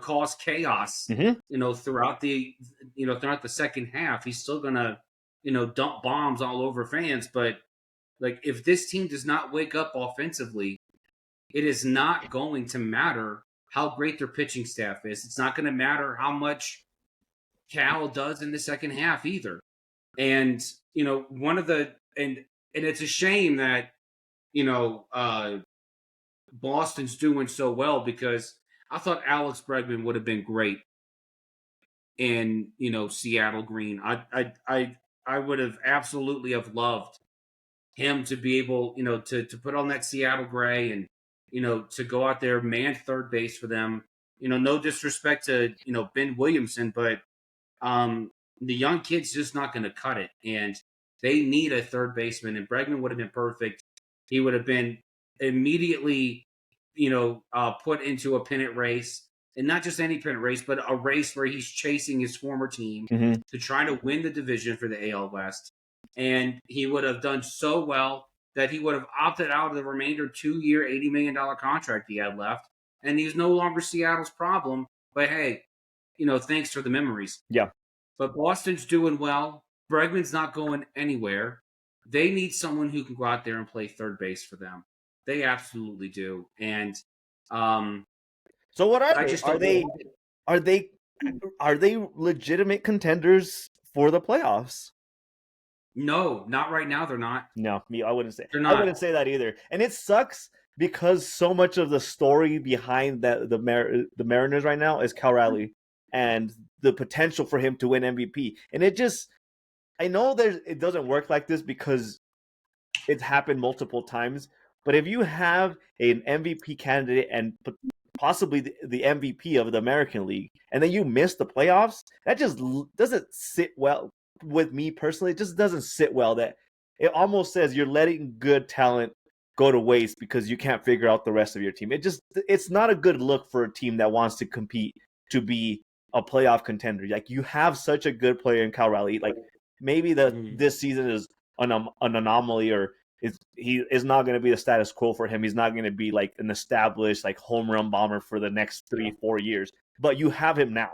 cause chaos, throughout the second half. He's still gonna, dump bombs all over fans. But like, if this team does not wake up offensively, it is not going to matter how great their pitching staff is. It's not going to matter how much Cal does in the second half either. And one of the and it's a shame that Boston's doing so well, because I thought Alex Bregman would have been great in Seattle green. I would have absolutely have loved him to be able to put on that Seattle gray and to go out there, man third base for them. No disrespect to Ben Williamson, but the young kid's just not going to cut it, and they need a third baseman. And Bregman would have been perfect. He would have been immediately put into a pennant race, and not just any pennant race, but a race where he's chasing his former team to try to win the division for the AL West. And he would have done so well that he would have opted out of the remainder 2-year, $80 million contract he had left. And he's no longer Seattle's problem. But hey, thanks for the memories. Yeah. But Boston's doing well. Bregman's not going anywhere. They need someone who can go out there and play third base for them. They absolutely do. And so what are I they? just Are they legitimate contenders for the playoffs? No, not right now. They're not. No, I wouldn't say. They're not. I wouldn't say that either. And it sucks because so much of the story behind the Mariners right now is Cal Raleigh and the potential for him to win MVP. And I know it doesn't work like this because it's happened multiple times. But if you have an MVP candidate and possibly the MVP of the American League, and then you miss the playoffs, that just doesn't sit well with me personally. It just doesn't sit well. That it almost says you're letting good talent go to waste because you can't figure out the rest of your team. It's not a good look for a team that wants to compete to be a playoff contender. Like, you have such a good player in Cal Raleigh. Like, maybe this season is an anomaly, or he is not going to be the status quo for him. He's not going to be like an established like home run bomber for the next 3-4 years. But you have him now,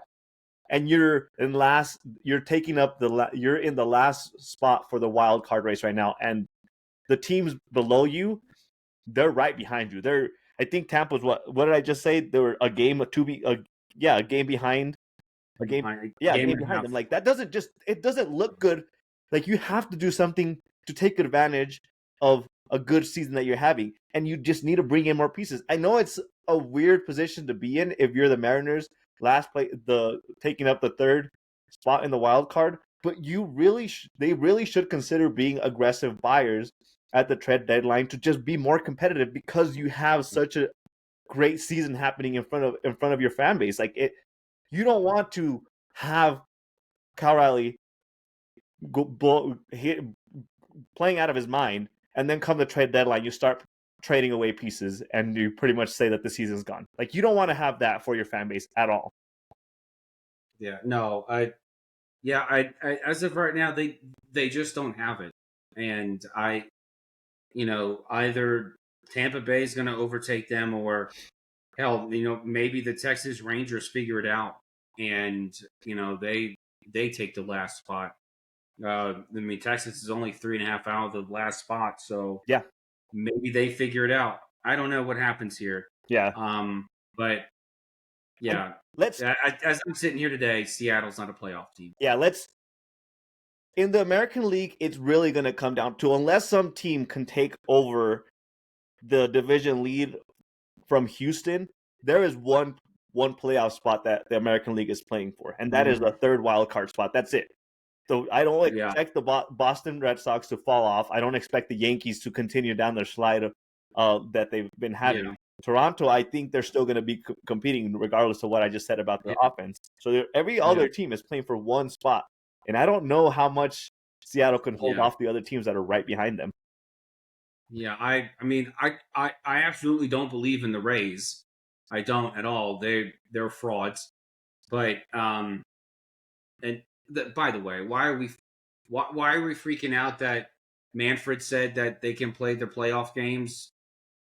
and you're in the last spot for the wild card race right now, and the teams below you, they're right behind you. I think Tampa's what did I just say? They were a game behind. A game behind them. Like, that doesn't look good. Like, you have to do something to take advantage of a good season that you're having, and you just need to bring in more pieces. I know it's a weird position to be in if you're the Mariners, taking up the third spot in the wild card, but they really should consider being aggressive buyers at the trade deadline to just be more competitive, because you have such a great season happening in front of your fan base. Like, you don't want to have Cal Raleigh playing out of his mind, and then come the trade deadline, you start trading away pieces, and you pretty much say that the season's gone. Like, you don't want to have that for your fan base at all. Yeah, no, I as of right now, they just don't have it, and either Tampa Bay is going to overtake them, or hell, maybe the Texas Rangers figure it out, and they take the last spot. Texas is only 3.5 out of the last spot, so yeah, maybe they figure it out. I don't know what happens here. Yeah. But yeah, as I'm sitting here today, Seattle's not a playoff team. Yeah, in the American League, it's really going to come down to, unless some team can take over the division lead from Houston, there is one playoff spot that the American League is playing for, and that is the third wild card spot. That's it. So I don't expect the Boston Red Sox to fall off. I don't expect the Yankees to continue down their slide that they've been having. Yeah. Toronto, I think they're still going to be competing regardless of what I just said about the offense. So every other team is playing for one spot. And I don't know how much Seattle can hold off the other teams that are right behind them. Yeah, I absolutely don't believe in the Rays. I don't at all. They're frauds. But by the way, why are we freaking out that Manfred said that they can play their playoff games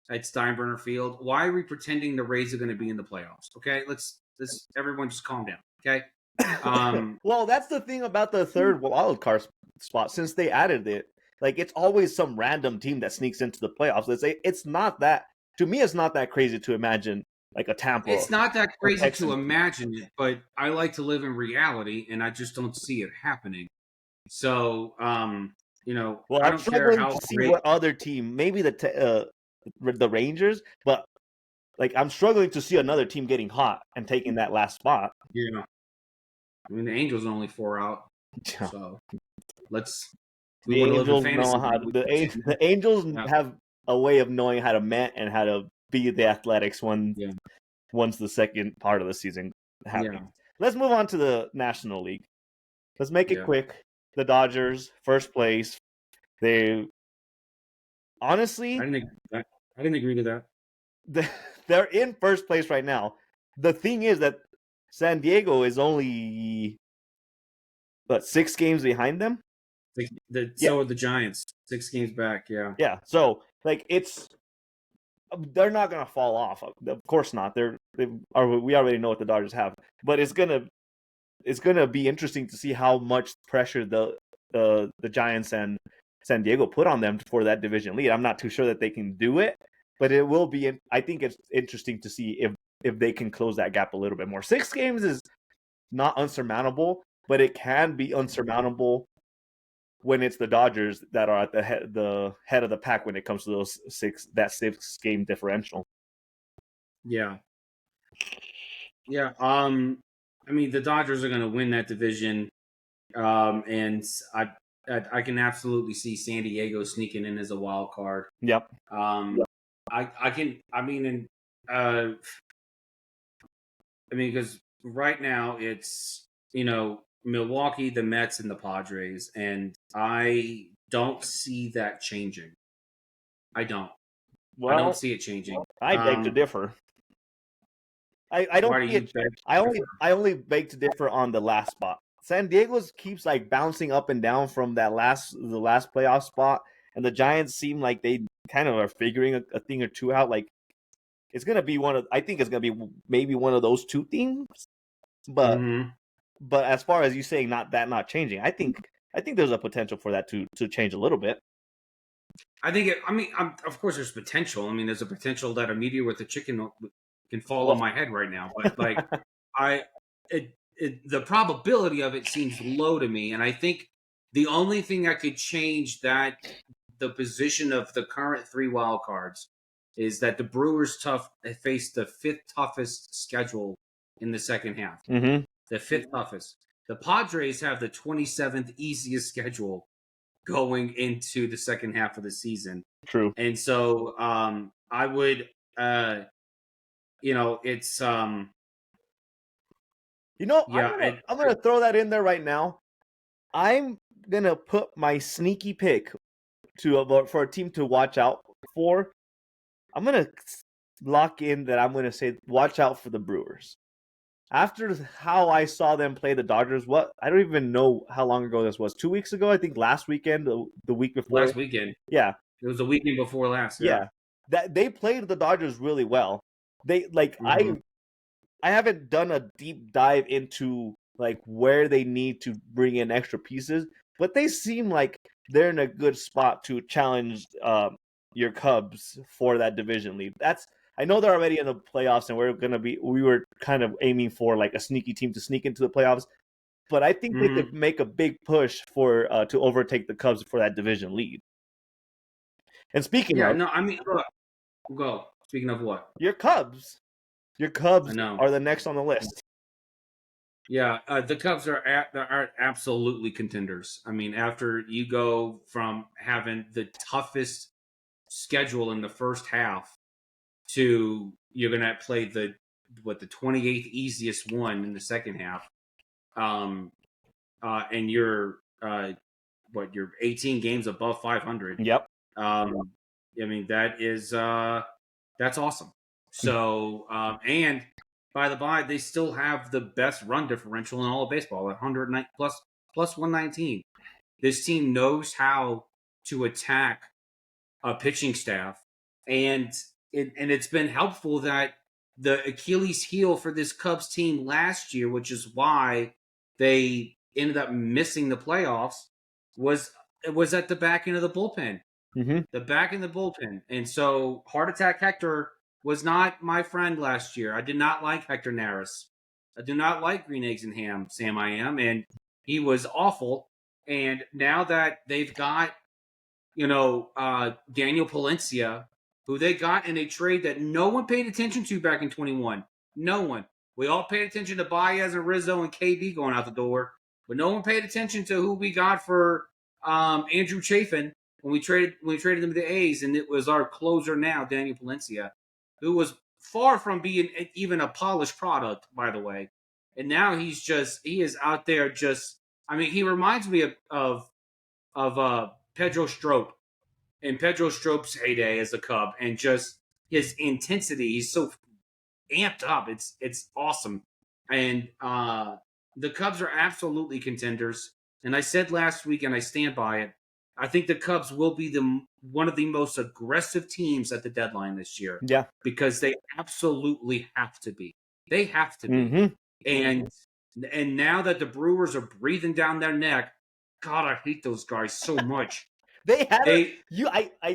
at Steinbrenner Field? Why are we pretending the Rays are going to be in the playoffs? Okay, let's everyone just calm down. Okay. Well, that's the thing about the third wild card spot. Since they added it, like, it's always some random team that sneaks into the playoffs. Let's say it's not that. To me, it's not that crazy to imagine like a Tampa. It's not that or crazy Texans. to imagine it, but I like to live in reality, and I just don't see it happening. So, Well, I I'm don't care struggling how to see great. what other team, maybe the Rangers, but like I'm struggling to see another team getting hot and taking that last spot. Yeah, I mean the Angels are only 4 out, Yeah. so let's. We The want to live in Angels fantasy. know how the Angels Yeah. have a way of knowing how to met and how to be the Athletics Yeah. once the second part of the season happens. Yeah. Let's move on to the National League. Let's make it Yeah. quick. The Dodgers, first place. They honestly, I didn't agree to that. they're in first place right now. The thing is that San Diego is only 6 games behind them. So are the Giants, 6 games back. Yeah. Yeah, so like they're not gonna fall off. Of course not. We already know what the Dodgers have, but it's gonna be interesting to see how much pressure the Giants and San Diego put on them for that division lead. I'm not too sure that they can do it, but it will be. I think it's interesting to see if they can close that gap a little bit more. 6 games is not unsurmountable, but it can be unsurmountable when it's the Dodgers that are at the head of the pack when it comes to those 6 game differential. Yeah. Yeah. I mean, the Dodgers are going to win that division, and I can absolutely see San Diego sneaking in as a wild card. Yep. I can. I mean, because right now it's Milwaukee, the Mets, and the Padres, and I don't see that changing. I don't. Well, I don't see it changing. I beg to differ. I don't Why do see you it. beg to I only beg to differ on the last spot. San Diego's keeps like bouncing up and down from the last playoff spot, and the Giants seem like they kind of are figuring a thing or two out. Like it's gonna be I think it's gonna be maybe one of those 2 teams. But but as far as you saying not changing, I think there's a potential for that to change a little bit. I think of course there's potential. I mean, there's a potential that a meteor with a chicken can fall on my head right now. But like, the probability of it seems low to me, and I think the only thing that could change the position of the current 3 wild cards is that the Brewers face the 5th toughest schedule in the second half. Mm-hmm. The 5th toughest. The Padres have the 27th easiest schedule going into the second half of the season. True. And so I would it's I'm gonna throw that in there right now. I'm gonna put my sneaky pick for a team to watch out for. I'm gonna lock in that I'm gonna say watch out for the Brewers. After how I saw them play the Dodgers, I don't even know how long ago this was. 2 weeks ago, I think last weekend, the week before. Last weekend. Yeah. It was the weekend before last. Yeah. That they played the Dodgers really well. They I haven't done a deep dive into like where they need to bring in extra pieces, but they seem like they're in a good spot to challenge your Cubs for that division lead. I know they're already in the playoffs, and we were kind of aiming for like a sneaky team to sneak into the playoffs, but I think they could make a big push to overtake the Cubs for that division lead. And speaking of, go. Speaking of what? Your Cubs are the next on the list. Yeah, the Cubs are absolutely contenders. I mean, after you go from having the toughest schedule in the first half to you're going to play the 28th easiest one in the second half, and you're 18 games above 500. Yep. I mean that's awesome. So and by the by, they still have the best run differential in all of baseball, 109 plus 119. This team knows how to attack a pitching staff, and it's been helpful that the Achilles heel for this Cubs team last year, which is why they ended up missing the playoffs, was at the back end of the bullpen. Mm-hmm. The back end of the bullpen. And so Heart Attack Hector was not my friend last year. I did not like Hector Neris. I do not like Green Eggs and Ham, Sam I am, and he was awful. And now that they've got, Daniel Palencia, who they got in a trade that no one paid attention to back in 21. No one. We all paid attention to Baez and Rizzo and KB going out the door, but no one paid attention to who we got for Andrew Chafin when we traded him to the A's, and it was our closer now, Daniel Palencia, who was far from being even a polished product, by the way. And now he is out there just. I mean, he reminds me of Pedro Strop in Pedro Strop's heyday as a Cub, and just his intensity. He's so amped up. It's awesome. And the Cubs are absolutely contenders. And I said last week, and I stand by it, I think the Cubs will be one of the most aggressive teams at the deadline this year. Yeah. Because they absolutely have to be. They have to be. Mm-hmm. And now that the Brewers are breathing down their neck, God, I hate those guys so much. I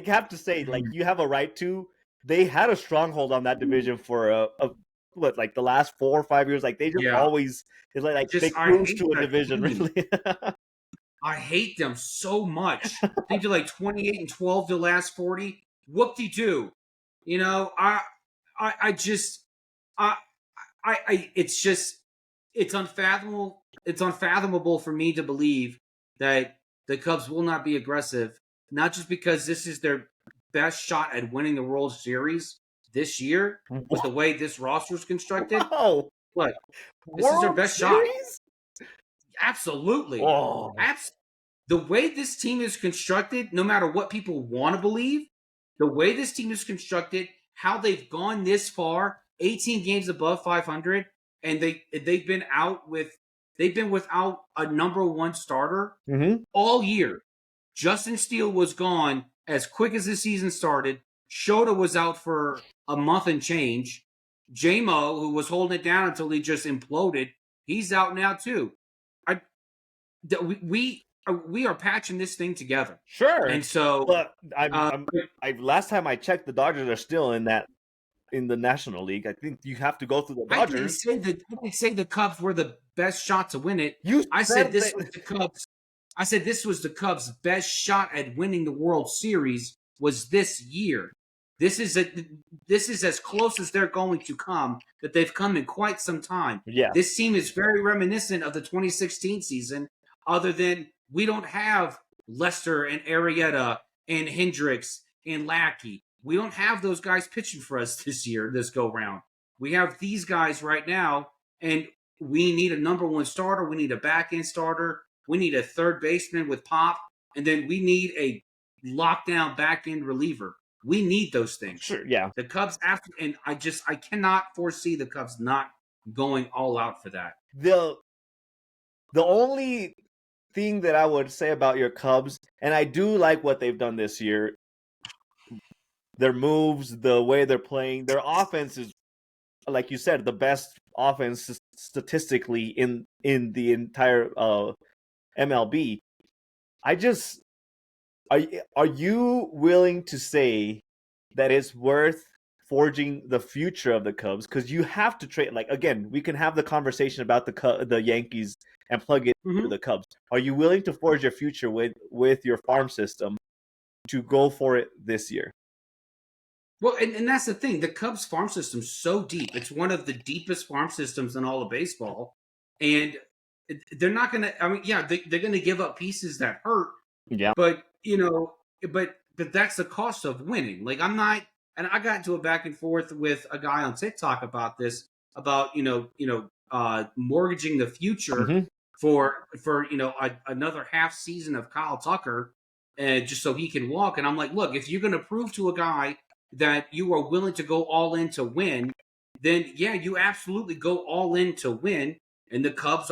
have to say, like, you have a right to. They had a stronghold on that division for the last 4 or 5 years. Like, they just always, it's like they cruise to a division, really. I hate them so much. I think they're like 28-12 the last 40. Whoop-de-doo. It's unfathomable. It's unfathomable for me to believe that the Cubs will not be aggressive, not just because this is their best shot at winning the World Series this year with the way this roster is constructed. Wow. What? This World is their best Series? shot. Absolutely. Oh. The way this team is constructed, no matter what people want to believe, the way this team is constructed, how they've gone this far, 18 games above 500, and they've been without a number one starter all year. Justin Steele was gone as quick as the season started. Shota was out for a month and change. J-Mo, who was holding it down until he just imploded, he's out now too. We are patching this thing together. Sure. And so, but last time I checked, the Dodgers are still in the National League. I think you have to go through the Dodgers. I didn't say the Cubs were the best shot to win it. I said this was the Cubs. I said this was the Cubs' best shot at winning the World Series was this year. This is as close as they're going to come that they've come in quite some time. Yeah. This team is very reminiscent of the 2016 season, other than we don't have Lester and Arrieta and Hendricks and Lackey. We don't have those guys pitching for us this go round. We have these guys right now, and we need a number one starter. We need a back end starter. We need a third baseman with pop, and then we need a lockdown back end reliever. We need those things. Sure, yeah. The Cubs I cannot foresee the Cubs not going all out for that. The only thing that I would say about your Cubs, and I do like what they've done this year, their moves, the way they're playing, their offense is, like you said, the best offense statistically in the entire MLB. Are you willing to say that it's worth forging the future of the Cubs? Because you have to trade. Like, again, we can have the conversation about the Yankees and plug it into the Cubs. Are you willing to forge your future with your farm system to go for it this year? Well, and that's the thing. The Cubs farm system's so deep. It's one of the deepest farm systems in all of baseball. And they're not going to, I mean, yeah, they're going to give up pieces that hurt. Yeah. But, but that's the cost of winning. Like, I'm not, and I got into a back and forth with a guy on TikTok about this, about, mortgaging the future for another half season of Kyle Tucker, just so he can walk. And I'm like, look, if you're going to prove to a guy that you are willing to go all in to win, then yeah, you absolutely go all in to win. And the Cubs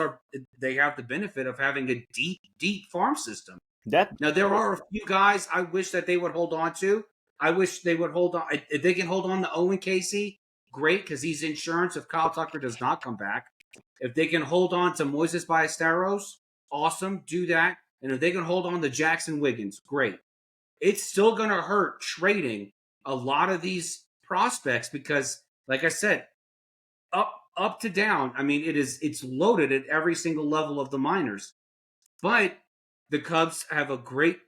they have the benefit of having a deep, deep farm system. Now, there are a few guys I wish that they would hold on to. I wish they would hold on. If they can hold on to Owen Casey, great, because he's insurance if Kyle Tucker does not come back. If they can hold on to Moises Ballesteros, awesome, do that. And if they can hold on to Jackson Wiggins, great. It's still going to hurt trading a lot of these prospects because, like I said, up to down. I mean, it's loaded at every single level of the minors. But the Cubs have a great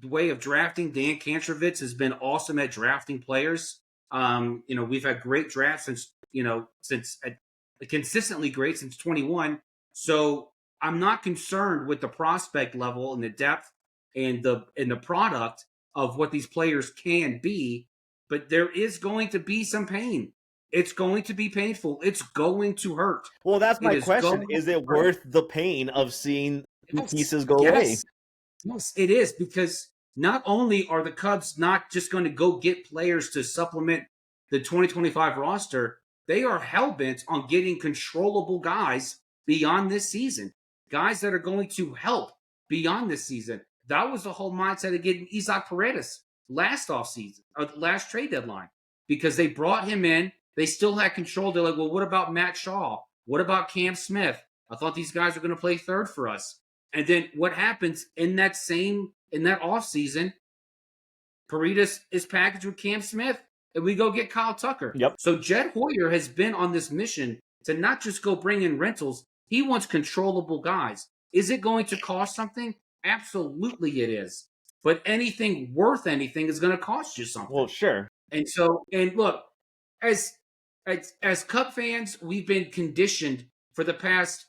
way of drafting. Dan Kantrovitz has been awesome at drafting players. We've had great drafts since consistently great since 21. So I'm not concerned with the prospect level and the depth and the product of what these players can be. But there is going to be some pain. It's going to be painful. It's going to hurt. Well, that's my It is question. going Is to it hurt. worth the pain of seeing Yes. pieces go away? Yes, it is, because not only are the Cubs not just going to go get players to supplement the 2025 roster, they are hell-bent on getting controllable guys beyond this season, guys that are going to help beyond this season. That was the whole mindset of getting Isaac Paredes last offseason, or last trade deadline, because they brought him in. They still had control. They're like, well, what about Matt Shaw? What about Cam Smith? I thought these guys were going to play third for us. And then what happens in that offseason, Paredes is packaged with Cam Smith, and we go get Kyle Tucker. Yep. So Jed Hoyer has been on this mission to not just go bring in rentals. He wants controllable guys. Is it going to cost something? Absolutely it is. But anything worth anything is going to cost you something. Well, sure. And look, as Cub fans, we've been conditioned for the past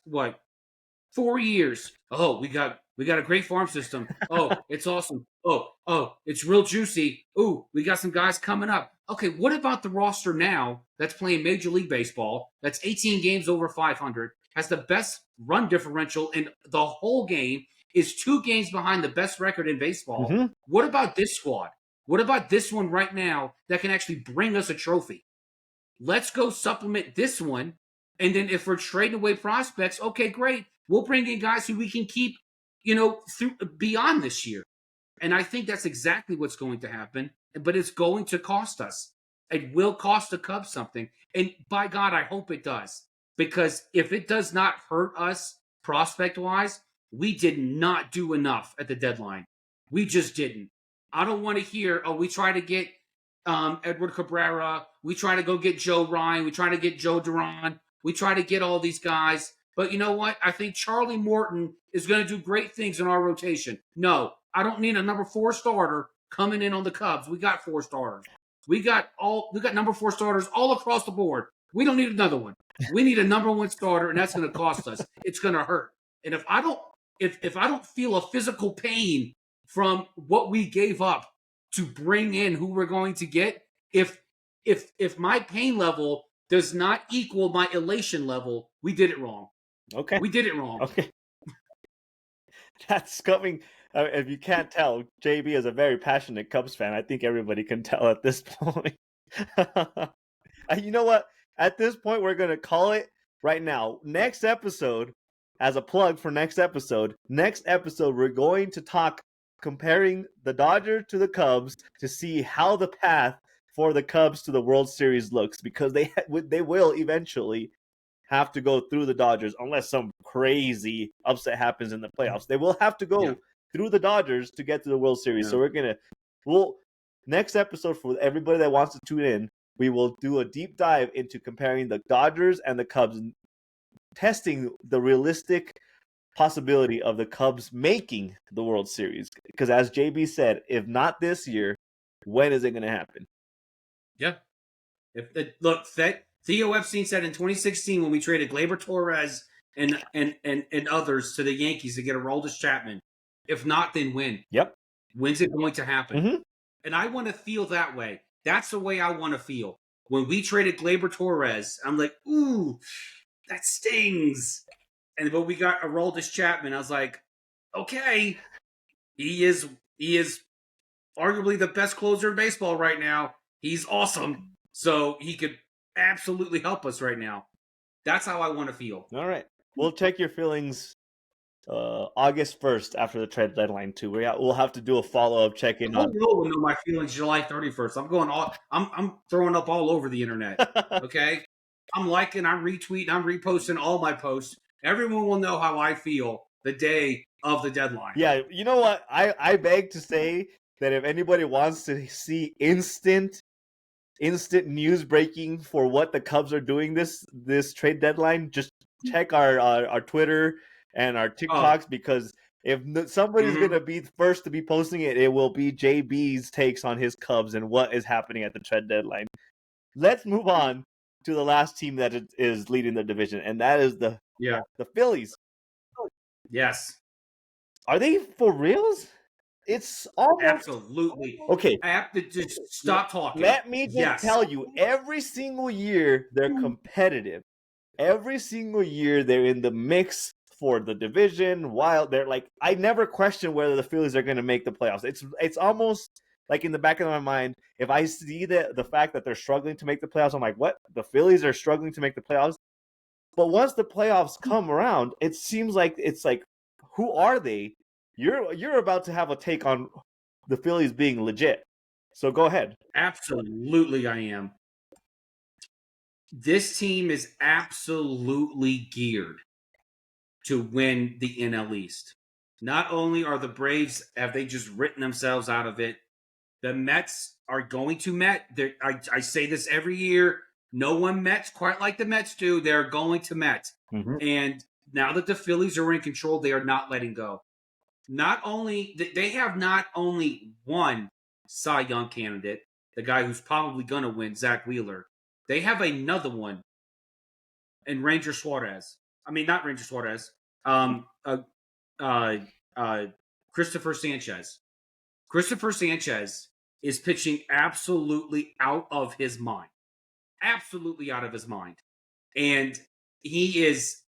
4 years. Oh, we got a great farm system. Oh, it's awesome. Oh, it's real juicy. Ooh, we got some guys coming up. Okay, what about the roster now that's playing Major League Baseball, that's 18 games over 500, has the best run differential in the whole game, is 2 games behind the best record in baseball? Mm-hmm. What about this squad? What about this one right now that can actually bring us a trophy? Let's go supplement this one. And then if we're trading away prospects, okay, great. We'll bring in guys who we can keep, through beyond this year. And I think that's exactly what's going to happen. But it's going to cost us. It will cost the Cubs something. And by God, I hope it does. Because if it does not hurt us prospect-wise, we did not do enough at the deadline. We just didn't. I don't want to hear, we try to get Edward Cabrera. We try to go get Joe Ryan. We try to get Joe Duran. We try to get all these guys. But you know what? I think Charlie Morton is going to do great things in our rotation. No, I don't need a number 4 starter coming in on the Cubs. We got 4 starters. We got number 4 starters all across the board. We don't need another one. We need a number 1 starter, and that's going to cost us. It's going to hurt. And if I don't feel a physical pain from what we gave up to bring in who we're going to get, if my pain level does not equal my elation level, we did it wrong. Okay. We did it wrong. Okay. That's coming. If you can't tell, JB is a very passionate Cubs fan. I think everybody can tell at this point. You know what? At this point, we're going to call it right now. Next episode, as a plug for next episode, we're going to talk comparing the Dodgers to the Cubs to see how the path for the Cubs to the World Series looks, because they will eventually have to go through the Dodgers unless some crazy upset happens in the playoffs. They will have to go through the Dodgers to get to the World Series. So we'll next episode, for everybody that wants to tune in, we will do a deep dive into comparing the Dodgers and the Cubs, testing the realistic possibility of the Cubs making the World Series. Because as JB said, if not this year, when is it going to happen? Yeah. Look, Theo Epstein said in 2016 when we traded Gleyber Torres and others to the Yankees to get Aroldis Chapman, if not, then when? Yep. When's it going to happen? Mm-hmm. And I want to feel that way. That's the way I want to feel. When we traded Gleyber Torres, I'm like, ooh, that stings. And when we got Aroldis Chapman, I was like, okay, he is arguably the best closer in baseball right now. He's awesome. So he could absolutely help us right now. That's how I want to feel. All right. We'll check your feelings August 1st after the trade deadline too. We'll have to do a follow-up check-in on. Will know my feelings July 31st. I'm throwing up all over the internet. Okay? I'm liking, I'm retweeting, I'm reposting all my posts. Everyone will know how I feel the day of the deadline. Yeah, you know what? I beg to say that if anybody wants to see instant instant news breaking for what the Cubs are doing this trade deadline, just check our Twitter and our TikToks, because if somebody's going to be first to be posting it, it will be JB's takes on his Cubs and what is happening at the trade deadline. Let's move on to the last team that is leading the division, and that is the Phillies. Yes. Are they for reals? It's almost absolutely okay. I have to just stop talking. Let me just tell you, every single year they're competitive. Every single year they're in the mix for the division. While they're like, I never question whether the Phillies are going to make the playoffs. It's almost like in the back of my mind, if I see the fact that they're struggling to make the playoffs, I'm like, what? The Phillies are struggling to make the playoffs? But once the playoffs come around, it seems like it's like, who are they? You're about to have a take on the Phillies being legit. So go ahead. Absolutely, I am. This team is absolutely geared to win the NL East. Not only are the Braves, have they just written themselves out of it, the Mets are going to Met. I say this every year. No one Mets quite like the Mets do. They're going to Met. Mm-hmm. And now that the Phillies are in control, they are not letting go. They have not only one Cy Young candidate, the guy who's probably going to win, Zach Wheeler. They have another one, and not Ranger Suarez. Christopher Sanchez. Christopher Sanchez is pitching absolutely out of his mind. Absolutely out of his mind. And he has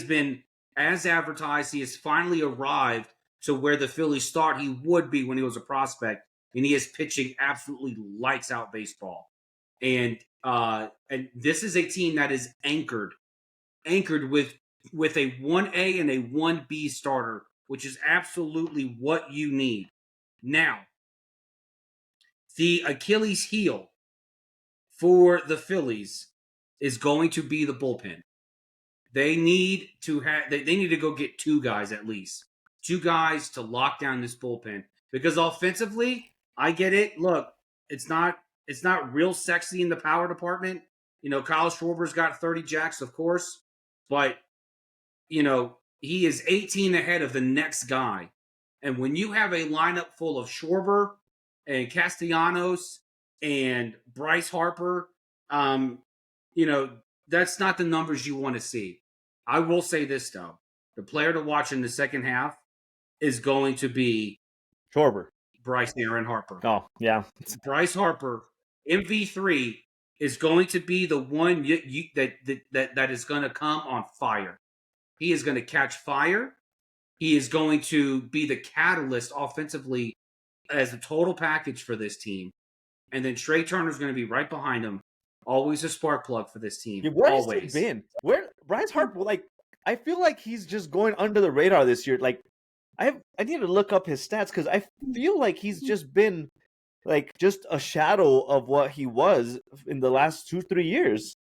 been, as advertised, he has finally arrived to where the Phillies thought he would be when he was a prospect, and he is pitching absolutely lights out baseball. And this is a team that is anchored with a 1A and a 1B starter, which is absolutely what you need. Now, the Achilles heel for the Phillies is going to be the bullpen. They need to go get two guys at least. Two guys to lock down this bullpen. Because offensively, I get it. Look, it's not real sexy in the power department. You know, Kyle Schwarber's got 30 jacks, of course. But, you know, he is 18 ahead of the next guy. And when you have a lineup full of Schwarber and Castellanos and Bryce Harper, you know, that's not the numbers you want to see. I will say this, though. The player to watch in the second half is going to be Schwarber. Bryce Aaron Harper. Oh, yeah. Bryce Harper, MV3, is going to be the one that is going to come on fire. He is going to catch fire. He is going to be the catalyst offensively as a total package for this team. And then Trey Turner's going to be right behind him. Always a spark plug for this team. Yeah, where has he been? Where Bryce Harper, like, I feel like he's just going under the radar this year. Like, I need to look up his stats because I feel like he's just been like just a shadow of what he was in the last 2-3 years.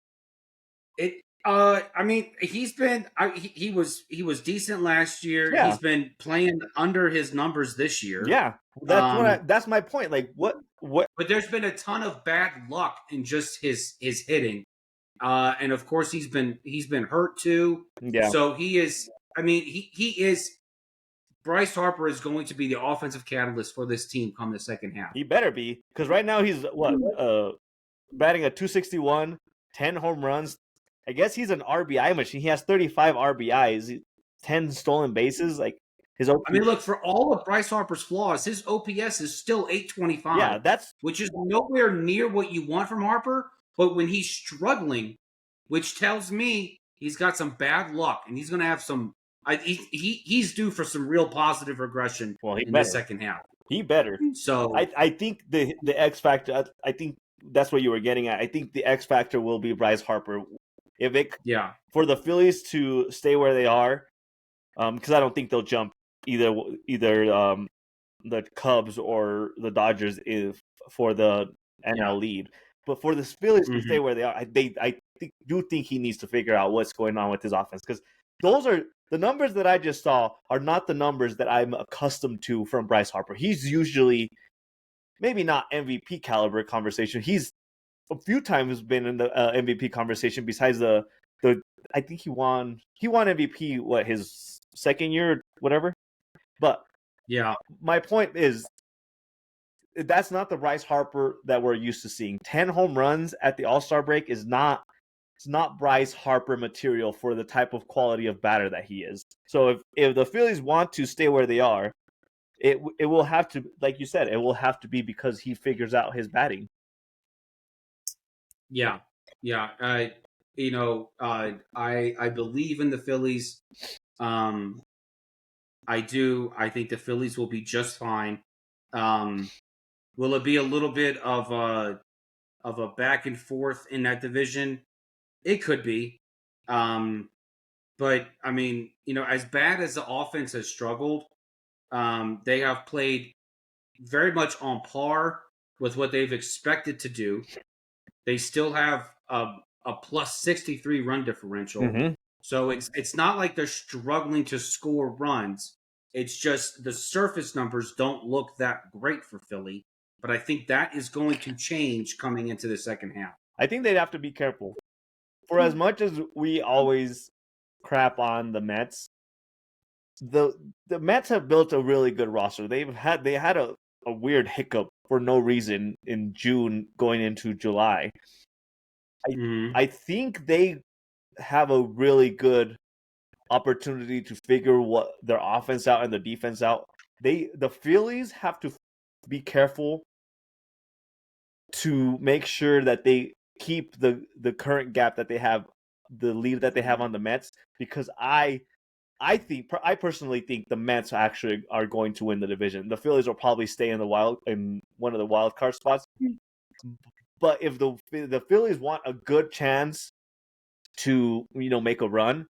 I mean, he's been he was decent last year. Yeah. He's been playing under his numbers this year. Yeah, that's my point. Like, what? But there's been a ton of bad luck in just his hitting, and of course he's been hurt too. Yeah. So he is. I mean, he is. Bryce Harper is going to be the offensive catalyst for this team come the second half. He better be, because right now he's batting a .261, 10 home runs. I guess he's an RBI machine. He has 35 RBIs, 10 stolen bases. Like his I mean, look, for all of Bryce Harper's flaws, his OPS is still 825. Yeah, which is nowhere near what you want from Harper. But when he's struggling, which tells me he's got some bad luck, and he's going to have some. He's due for some real positive regression in the second half. He better. So I think the X factor. I think that's what you were getting at. I think the X factor will be Bryce Harper. For the Phillies to stay where they are, because I don't think they'll jump either the Cubs or the Dodgers for the NL lead. But for the Phillies to stay where they are, I do think he needs to figure out what's going on with his offense, because those are the numbers that I just saw are not the numbers that I'm accustomed to from Bryce Harper. He's usually maybe not MVP caliber conversation. He's a few times been in the MVP conversation. Besides the I think he won MVP his second year, whatever. But Yeah. my point is, that's not the Bryce Harper that we're used to seeing. 10 home runs at the All-Star break is not Bryce Harper material for the type of quality of batter that he is. So if the Phillies want to stay where they are, it will have to, like you said, it will have to be because he figures out his batting. Yeah. I believe in the Phillies. I do. I think the Phillies will be just fine. Will it be a little bit of a back and forth in that division? It could be. But I mean, as bad as the offense has struggled, they have played very much on par with what they've expected to do. They still have a plus 63 run differential. Mm-hmm. So it's not like they're struggling to score runs. It's just the surface numbers don't look that great for Philly. But I think that is going to change coming into the second half. I think they'd have to be careful. For as much as we always crap on the Mets, the Mets have built a really good roster. They had a weird hiccup for no reason in June going into July. I think they have a really good opportunity to figure what their offense out and the defense out. The Phillies have to be careful to make sure that they keep the current gap that they have, the lead that they have on the Mets, because I personally think the Mets actually are going to win the division. The Phillies will probably stay in one of the wild card spots. But if the Phillies want a good chance to make a run,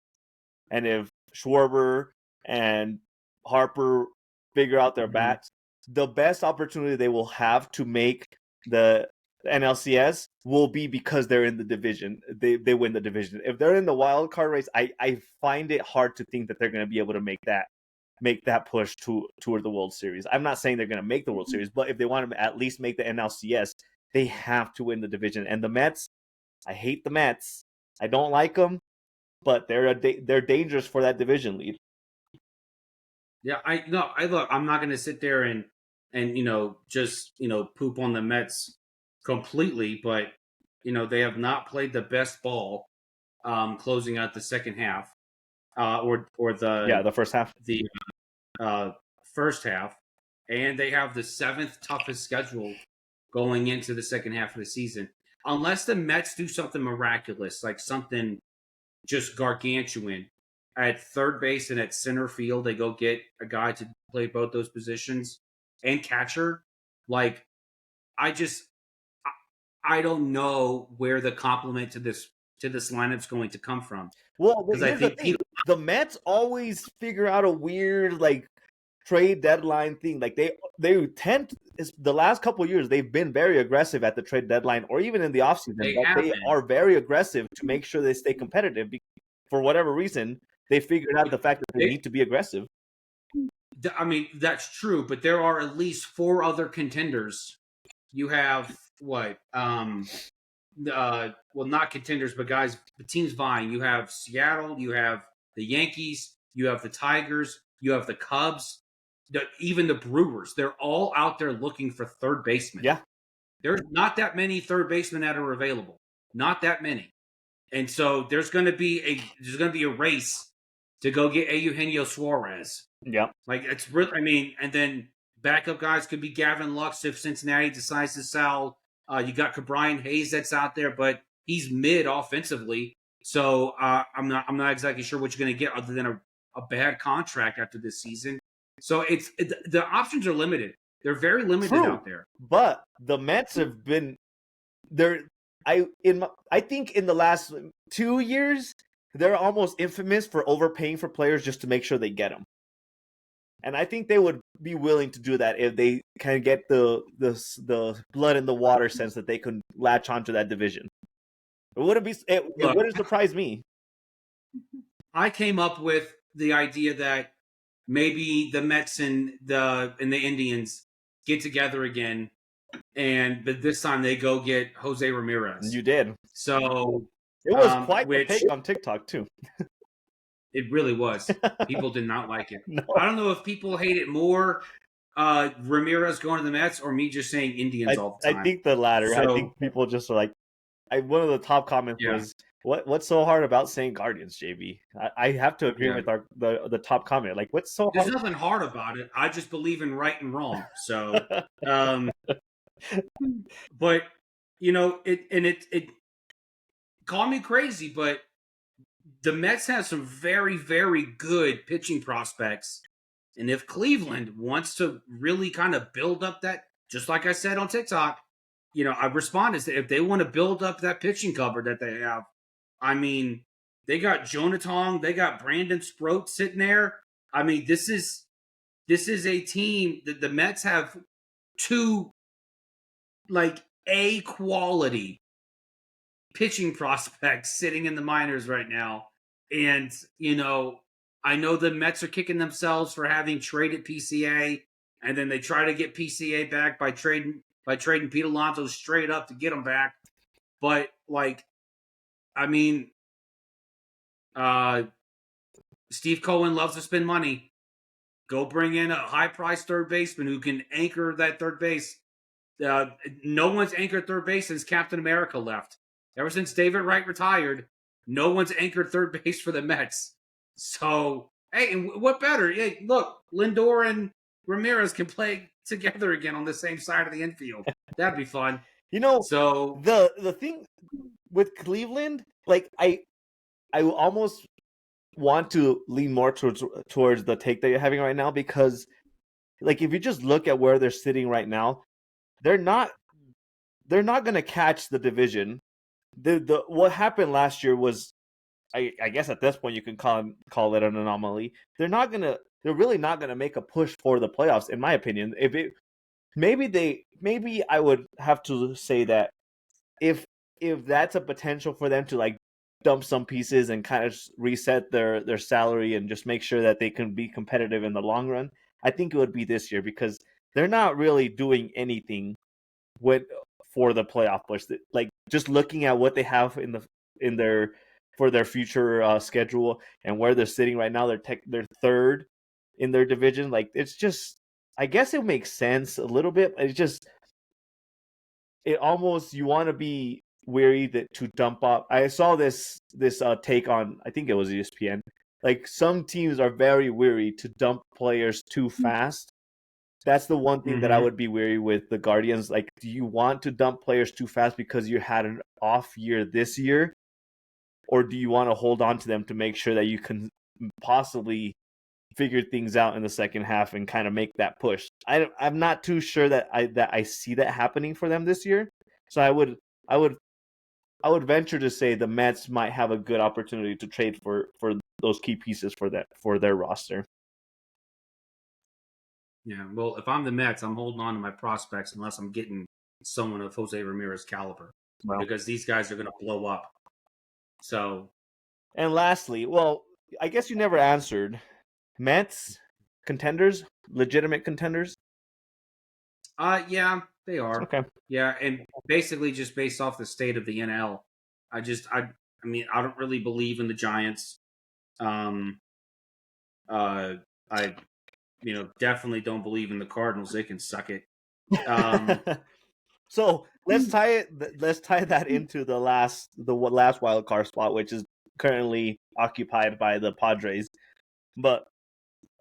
and if Schwarber and Harper figure out their bats, the best opportunity they will have to make the NLCS will be because they're in the division. They win the division. If they're in the wild card race, I find it hard to think that they're going to be able to make that push toward the World Series. I'm not saying they're going to make the World Series, but if they want to at least make the NLCS, they have to win the division. And the Mets, I hate the Mets. I don't like them, but they're dangerous for that division lead. Yeah, look, I'm not going to sit there and just poop on the Mets completely, but they have not played the best ball closing out the second half or the first half. The first half, and they have the 7th toughest schedule going into the second half of the season. Unless the Mets do something miraculous, like something just gargantuan at third base and at center field, they go get a guy to play both those positions and catcher. Like, I don't know where the compliment to this lineup's going to come from. Well, because I think the Mets always figure out a weird trade deadline thing. Like they tend to, the last couple of years they've been very aggressive at the trade deadline or even in the offseason. They are very aggressive to make sure they stay competitive. For whatever reason, they figured out the fact that they need to be aggressive. I mean, that's true, but there are at least 4 other contenders. You have what? Well, not contenders, but guys, the teams vying. You have Seattle, you have the Yankees, you have the Tigers, you have the Cubs, even the Brewers. They're all out there looking for third basemen. Yeah. There's not that many third basemen that are available. Not that many. And so there's going to be a race to go get Eugenio Suarez. Yeah. Like, it's really, I mean, and then backup guys could be Gavin Lux if Cincinnati decides to sell. You got Brian Hayes that's out there, but he's mid offensively. So I'm not exactly sure what you're going to get other than a bad contract after this season. So the options are limited. They're very limited out there. But the Mets have been there. I think in the last 2 years, they're almost infamous for overpaying for players just to make sure they get them. And I think they would be willing to do that if they can get the blood in the water sense that they can latch onto that division. It wouldn't surprise me. I came up with the idea that maybe the Mets and the Indians get together again but this time they go get Jose Ramirez. You did. So it was quite the which pick on TikTok too. it really was. People did not like it. No. I don't know if people hate it more, Ramirez going to the Mets, or me just saying Indians all the time. I think the latter. I So- think people just are like, one of the top comments Yeah. was, "What's so hard about saying Guardians, JB?" I have to agree Yeah. with the top comment. Like, what's so There's hard? nothing hard about it. I just believe in right and wrong. So, but it call me crazy, but the Mets have some very, very good pitching prospects. And if Cleveland wants to really kind of build up that, just like I said on TikTok, I responded that if they want to build up that pitching cover that they have, I mean, they got Jonathan, they got Brandon Sproat sitting there. I mean, this is a team that the Mets have two like A quality pitching prospects sitting in the minors right now. And, I know the Mets are kicking themselves for having traded PCA, and then they try to get PCA back by trading Pete Alonso straight up to get him back. But Steve Cohen loves to spend money. Go bring in a high-priced third baseman who can anchor that third base. No one's anchored third base since Captain America left. Ever since David Wright retired, no one's anchored third base for the Mets. So, hey, and what better? Hey, look, Lindor and Ramirez can play together again on the same side of the infield. That'd be fun. So the thing with Cleveland, like I almost want to lean more towards the take that you're having right now, because like if you just look at where they're sitting right now, they're not going to catch the division. The what happened last year was, I guess at this point you can call it an anomaly. They're really not gonna make a push for the playoffs, in my opinion. Maybe I would have to say that if that's a potential for them to like dump some pieces and kind of reset their salary and just make sure that they can be competitive in the long run, I think it would be this year, because they're not really doing anything for the playoff push. Like just looking at what they have for their future schedule and where they're sitting right now, they're third in their division. Like it's just, I guess it makes sense a little bit. It almost, you want to be weary to dump off. I saw this take on, I think it was ESPN. Like some teams are very weary to dump players too fast. That's the one thing that I would be weary with the Guardians. Like, do you want to dump players too fast because you had an off year this year? Or do you want to hold on to them to make sure that you can possibly figure things out in the second half and kind of make that push? I'm not too sure that I see that happening for them this year. So I would venture to say the Mets might have a good opportunity to trade for those key pieces for their roster. yeah, well, if I'm the Mets, I'm holding on to my prospects unless I'm getting someone of Jose Ramirez caliber, because these guys are going to blow up. So, and lastly, well, I guess you never answered. Mets, contenders, legitimate contenders? yeah, they are. Okay. Yeah, and basically just based off the state of the NL, I don't really believe in the Giants. I definitely don't believe in the Cardinals. They can suck it. So let's tie that into the last wild card spot, which is currently occupied by the Padres. But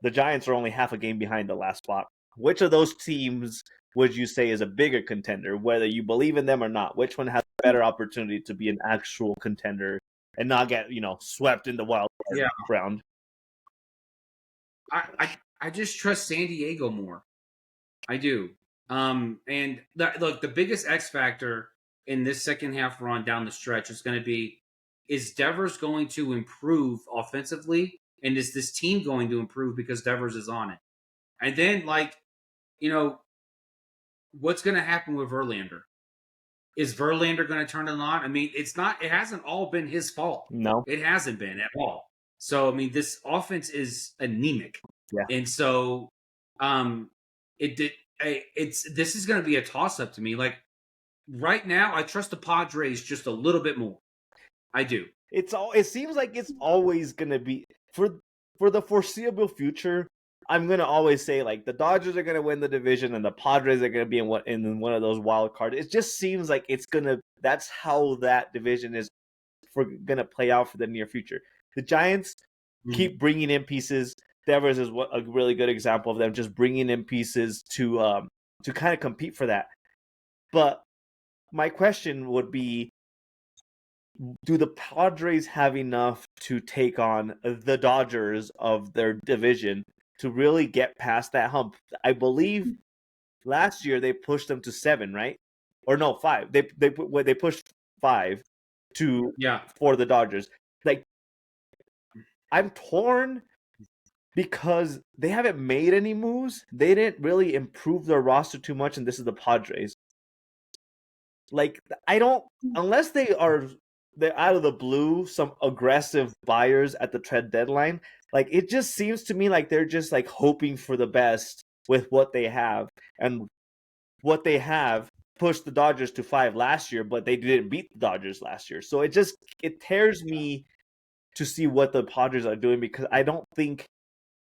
the Giants are only half a game behind the last spot. Which of those teams would you say is a bigger contender, whether you believe in them or not? Which one has a better opportunity to be an actual contender and not get, swept in the wild card round? I just trust San Diego more. I do. And look, the biggest X factor in this second half run down the stretch is going to be, is Devers going to improve offensively? And is this team going to improve because Devers is on it? And then, what's going to happen with Verlander? Is Verlander going to turn it on? I mean, it hasn't all been his fault. No. It hasn't been at all. So, I mean, this offense is anemic. Yeah. And so, this is going to be a toss up to me. Like right now, I trust the Padres just a little bit more. I do. It seems like it's always gonna be for the foreseeable future. I'm gonna always say like the Dodgers are gonna win the division and the Padres are gonna be in one of those wild cards. It just seems like that's how that division is gonna play out for the near future. The Giants keep bringing in pieces. Devers is a really good example of them just bringing in pieces to kind of compete for that. But my question would be, do the Padres have enough to take on the Dodgers of their division to really get past that hump? I believe last year they pushed them to 7, right? Or no, 5. They pushed 5 for the Dodgers. Like, I'm torn because they haven't made any moves. They didn't really improve their roster too much, and this is the Padres. Like, I don't, unless they're out of the blue, some aggressive buyers at the trade deadline. Like, it just seems to me like they're just like hoping for the best with what they have, and what they have pushed the Dodgers to 5 last year, but they didn't beat the Dodgers last year. So it tears me to see what the Padres are doing, because I don't think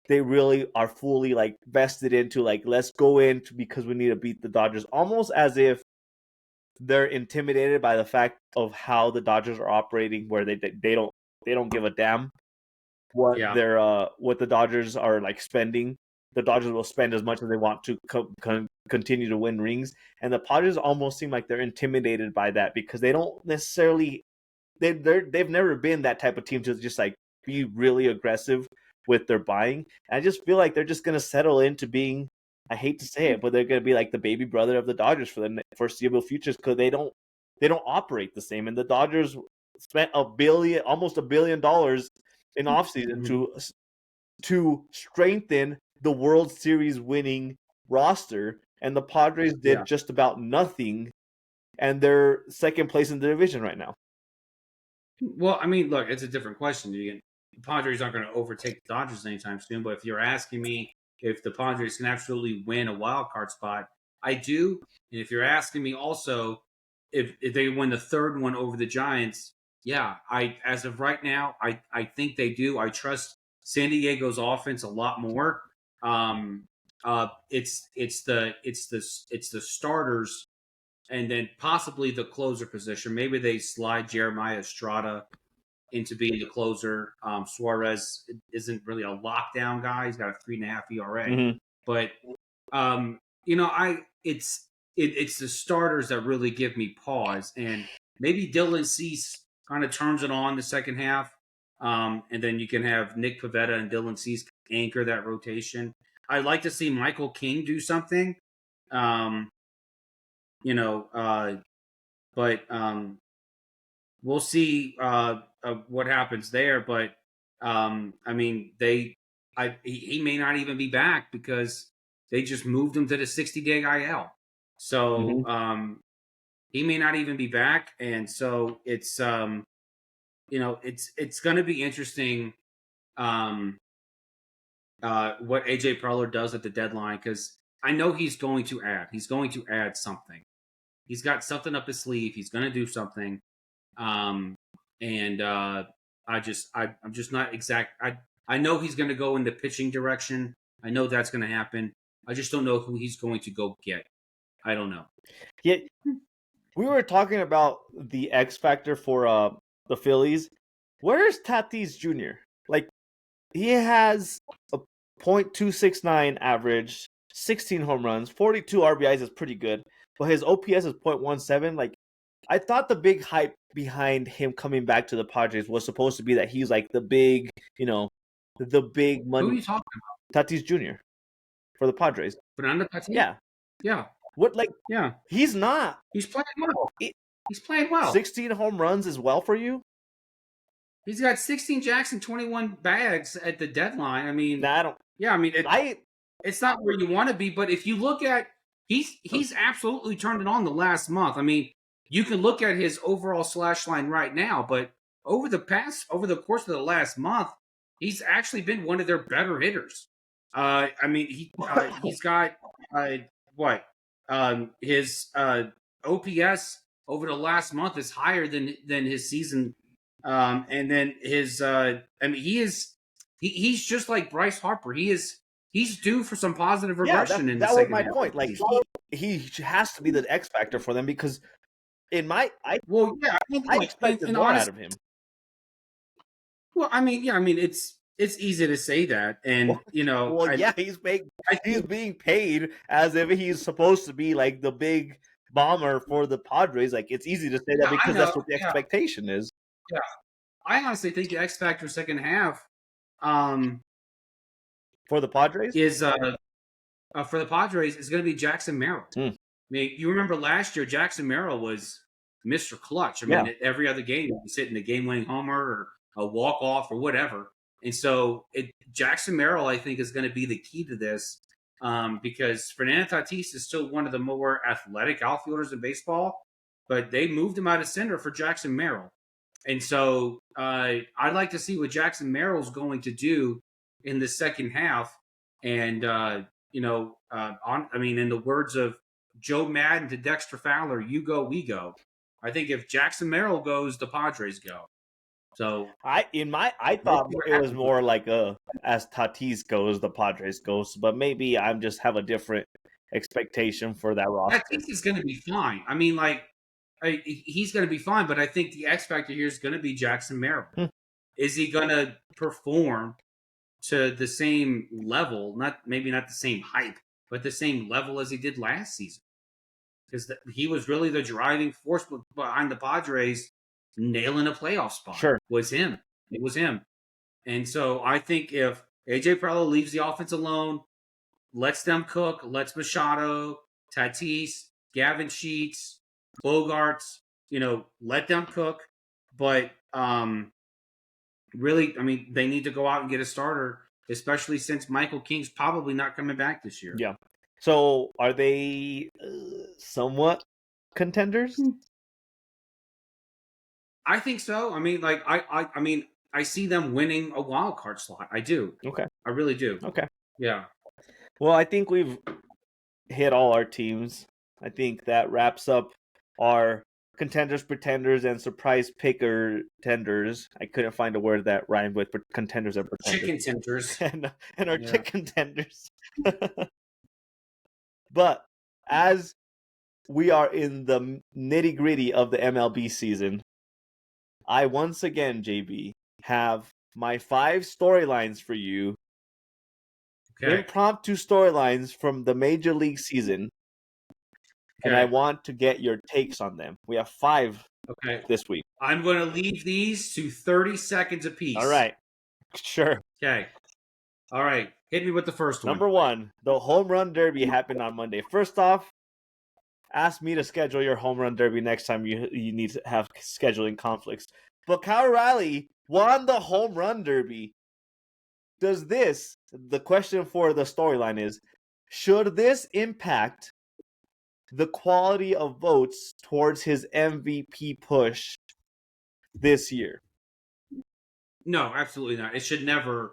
they really are fully like vested into like, let's go in because we need to beat the Dodgers, almost as if they're intimidated by the fact of how the Dodgers are operating, where they don't give a damn what the Dodgers are like spending. The Dodgers will spend as much as they want to continue to win rings, and the Padres almost seem like they're intimidated by that, because they don't necessarily they've never been that type of team to just like be really aggressive with their buying. And I just feel like they're just gonna settle into being, I hate to say it, but they're going to be like the baby brother of the Dodgers for the foreseeable futures, because they don't operate the same. And the Dodgers spent almost $1 billion in offseason to strengthen the World Series winning roster, and the Padres did just about nothing, and they're second place in the division right now. Well, I mean, look, it's a different question. The Padres aren't going to overtake the Dodgers anytime soon, but if you're asking me if the Padres can absolutely win a wild card spot, I do. And if you're asking me also if they win the third one over the Giants, as of right now, I think they do. I trust San Diego's offense a lot more. It's the starters, and then possibly the closer position. Maybe they slide Jeremiah Estrada into being the closer. Suarez isn't really a lockdown guy. He's got a 3.5 ERA. But it's the starters that really give me pause. And maybe Dylan Cease kind of turns it on the second half. And then you can have Nick Pivetta and Dylan Cease anchor that rotation. I'd like to see Michael King do something. We'll see what happens there. But I mean, he may not even be back because they just moved him to the 60-day IL. So he may not even be back, and so it's it's going to be interesting what AJ Preller does at the deadline, because I know he's going to add. He's going to add something. He's got something up his sleeve. He's going to do something. I'm just not exact. I know he's going to go in the pitching direction. I know that's going to happen. I just don't know who he's going to go get. I don't know. Yeah, we were talking about the X factor for the Phillies. Where's Tatis Jr.? Like, he has a .269 average, 16 home runs, 42 RBIs is pretty good, but his OPS is .17. Like, I thought the big hype behind him coming back to the Padres was supposed to be that he's like the big, the big money. Who are you talking about? Tatis Jr. for the Padres. Fernando Tatis? Yeah. What, like, he's not. He's playing well. He's playing well. 16 home runs is well for you? He's got 16 jacks and 21 bags at the deadline. I mean, it's not where you want to be, but if you look at, he's absolutely turned it on the last month. I mean, you can look at his overall slash line right now, but over the course of the last month, he's actually been one of their better hitters. I mean, he's got what? His OPS over the last month is higher than his season. And then his I mean, he's just like Bryce Harper. He's due for some positive Yeah, regression in the that was second my half. point. Like he has to be the X factor for them because I expected more out of him. Well, I mean, yeah, I mean it's easy to say that, and He's being paid as if he's supposed to be like the big bomber for the Padres. Like it's easy to say that because that's what the expectation is. Yeah, I honestly think the X factor second half, for the Padres is for the Padres is going to be Jackson Merrill. I mean, you remember last year Jackson Merrill was Mr. Clutch. I mean, every other game he was hitting a game-winning homer or a walk-off or whatever. And so Jackson Merrill, I think, is going to be the key to this because Fernando Tatis is still one of the more athletic outfielders in baseball, but they moved him out of center for Jackson Merrill. And so I'd like to see what Jackson Merrill's going to do in the second half. And, in the words of Joe Madden to Dexter Fowler, you go, we go. I think if Jackson Merrill goes, the Padres go. So I thought it was more like as Tatis goes, the Padres goes, but maybe I just have a different expectation for that roster. Tatis is going to be fine. I mean, he's going to be fine, but I think the X factor here is going to be Jackson Merrill. Is he going to perform to the same level? Maybe not the same hype, but the same level as he did last season. Because he was really the driving force behind the Padres nailing a playoff spot. Sure. It was him. And so I think if AJ Preller leaves the offense alone, lets them cook, lets Machado, Tatis, Gavin Sheets, Bogarts, let them cook. But really, I mean, they need to go out and get a starter, especially since Michael King's probably not coming back this year. Yeah. So are they somewhat contenders? I think so. I mean, I see them winning a wild card slot. I do. Okay. I really do. Okay. Yeah. Well, I think we've hit all our teams. I think that wraps up our contenders, pretenders, and surprise picker tenders. I couldn't find a word that rhymed with contenders and pretenders. Chicken tenders. and our chicken tenders. But as we are in the nitty-gritty of the MLB season, I once again, JB, have my 5 storylines for you. Okay. Impromptu storylines from the Major League season. Okay. And I want to get your takes on them. We have 5 this week. I'm going to leave these to 30 seconds apiece. All right. Sure. Okay. All right. Hit me with the first one. Number 1, the Home Run Derby happened on Monday. First off, ask me to schedule your Home Run Derby next time you need to have scheduling conflicts. But Kyle O'Reilly won the Home Run Derby. The question for the storyline is, should this impact the quality of votes towards his MVP push this year? No, absolutely not. It should never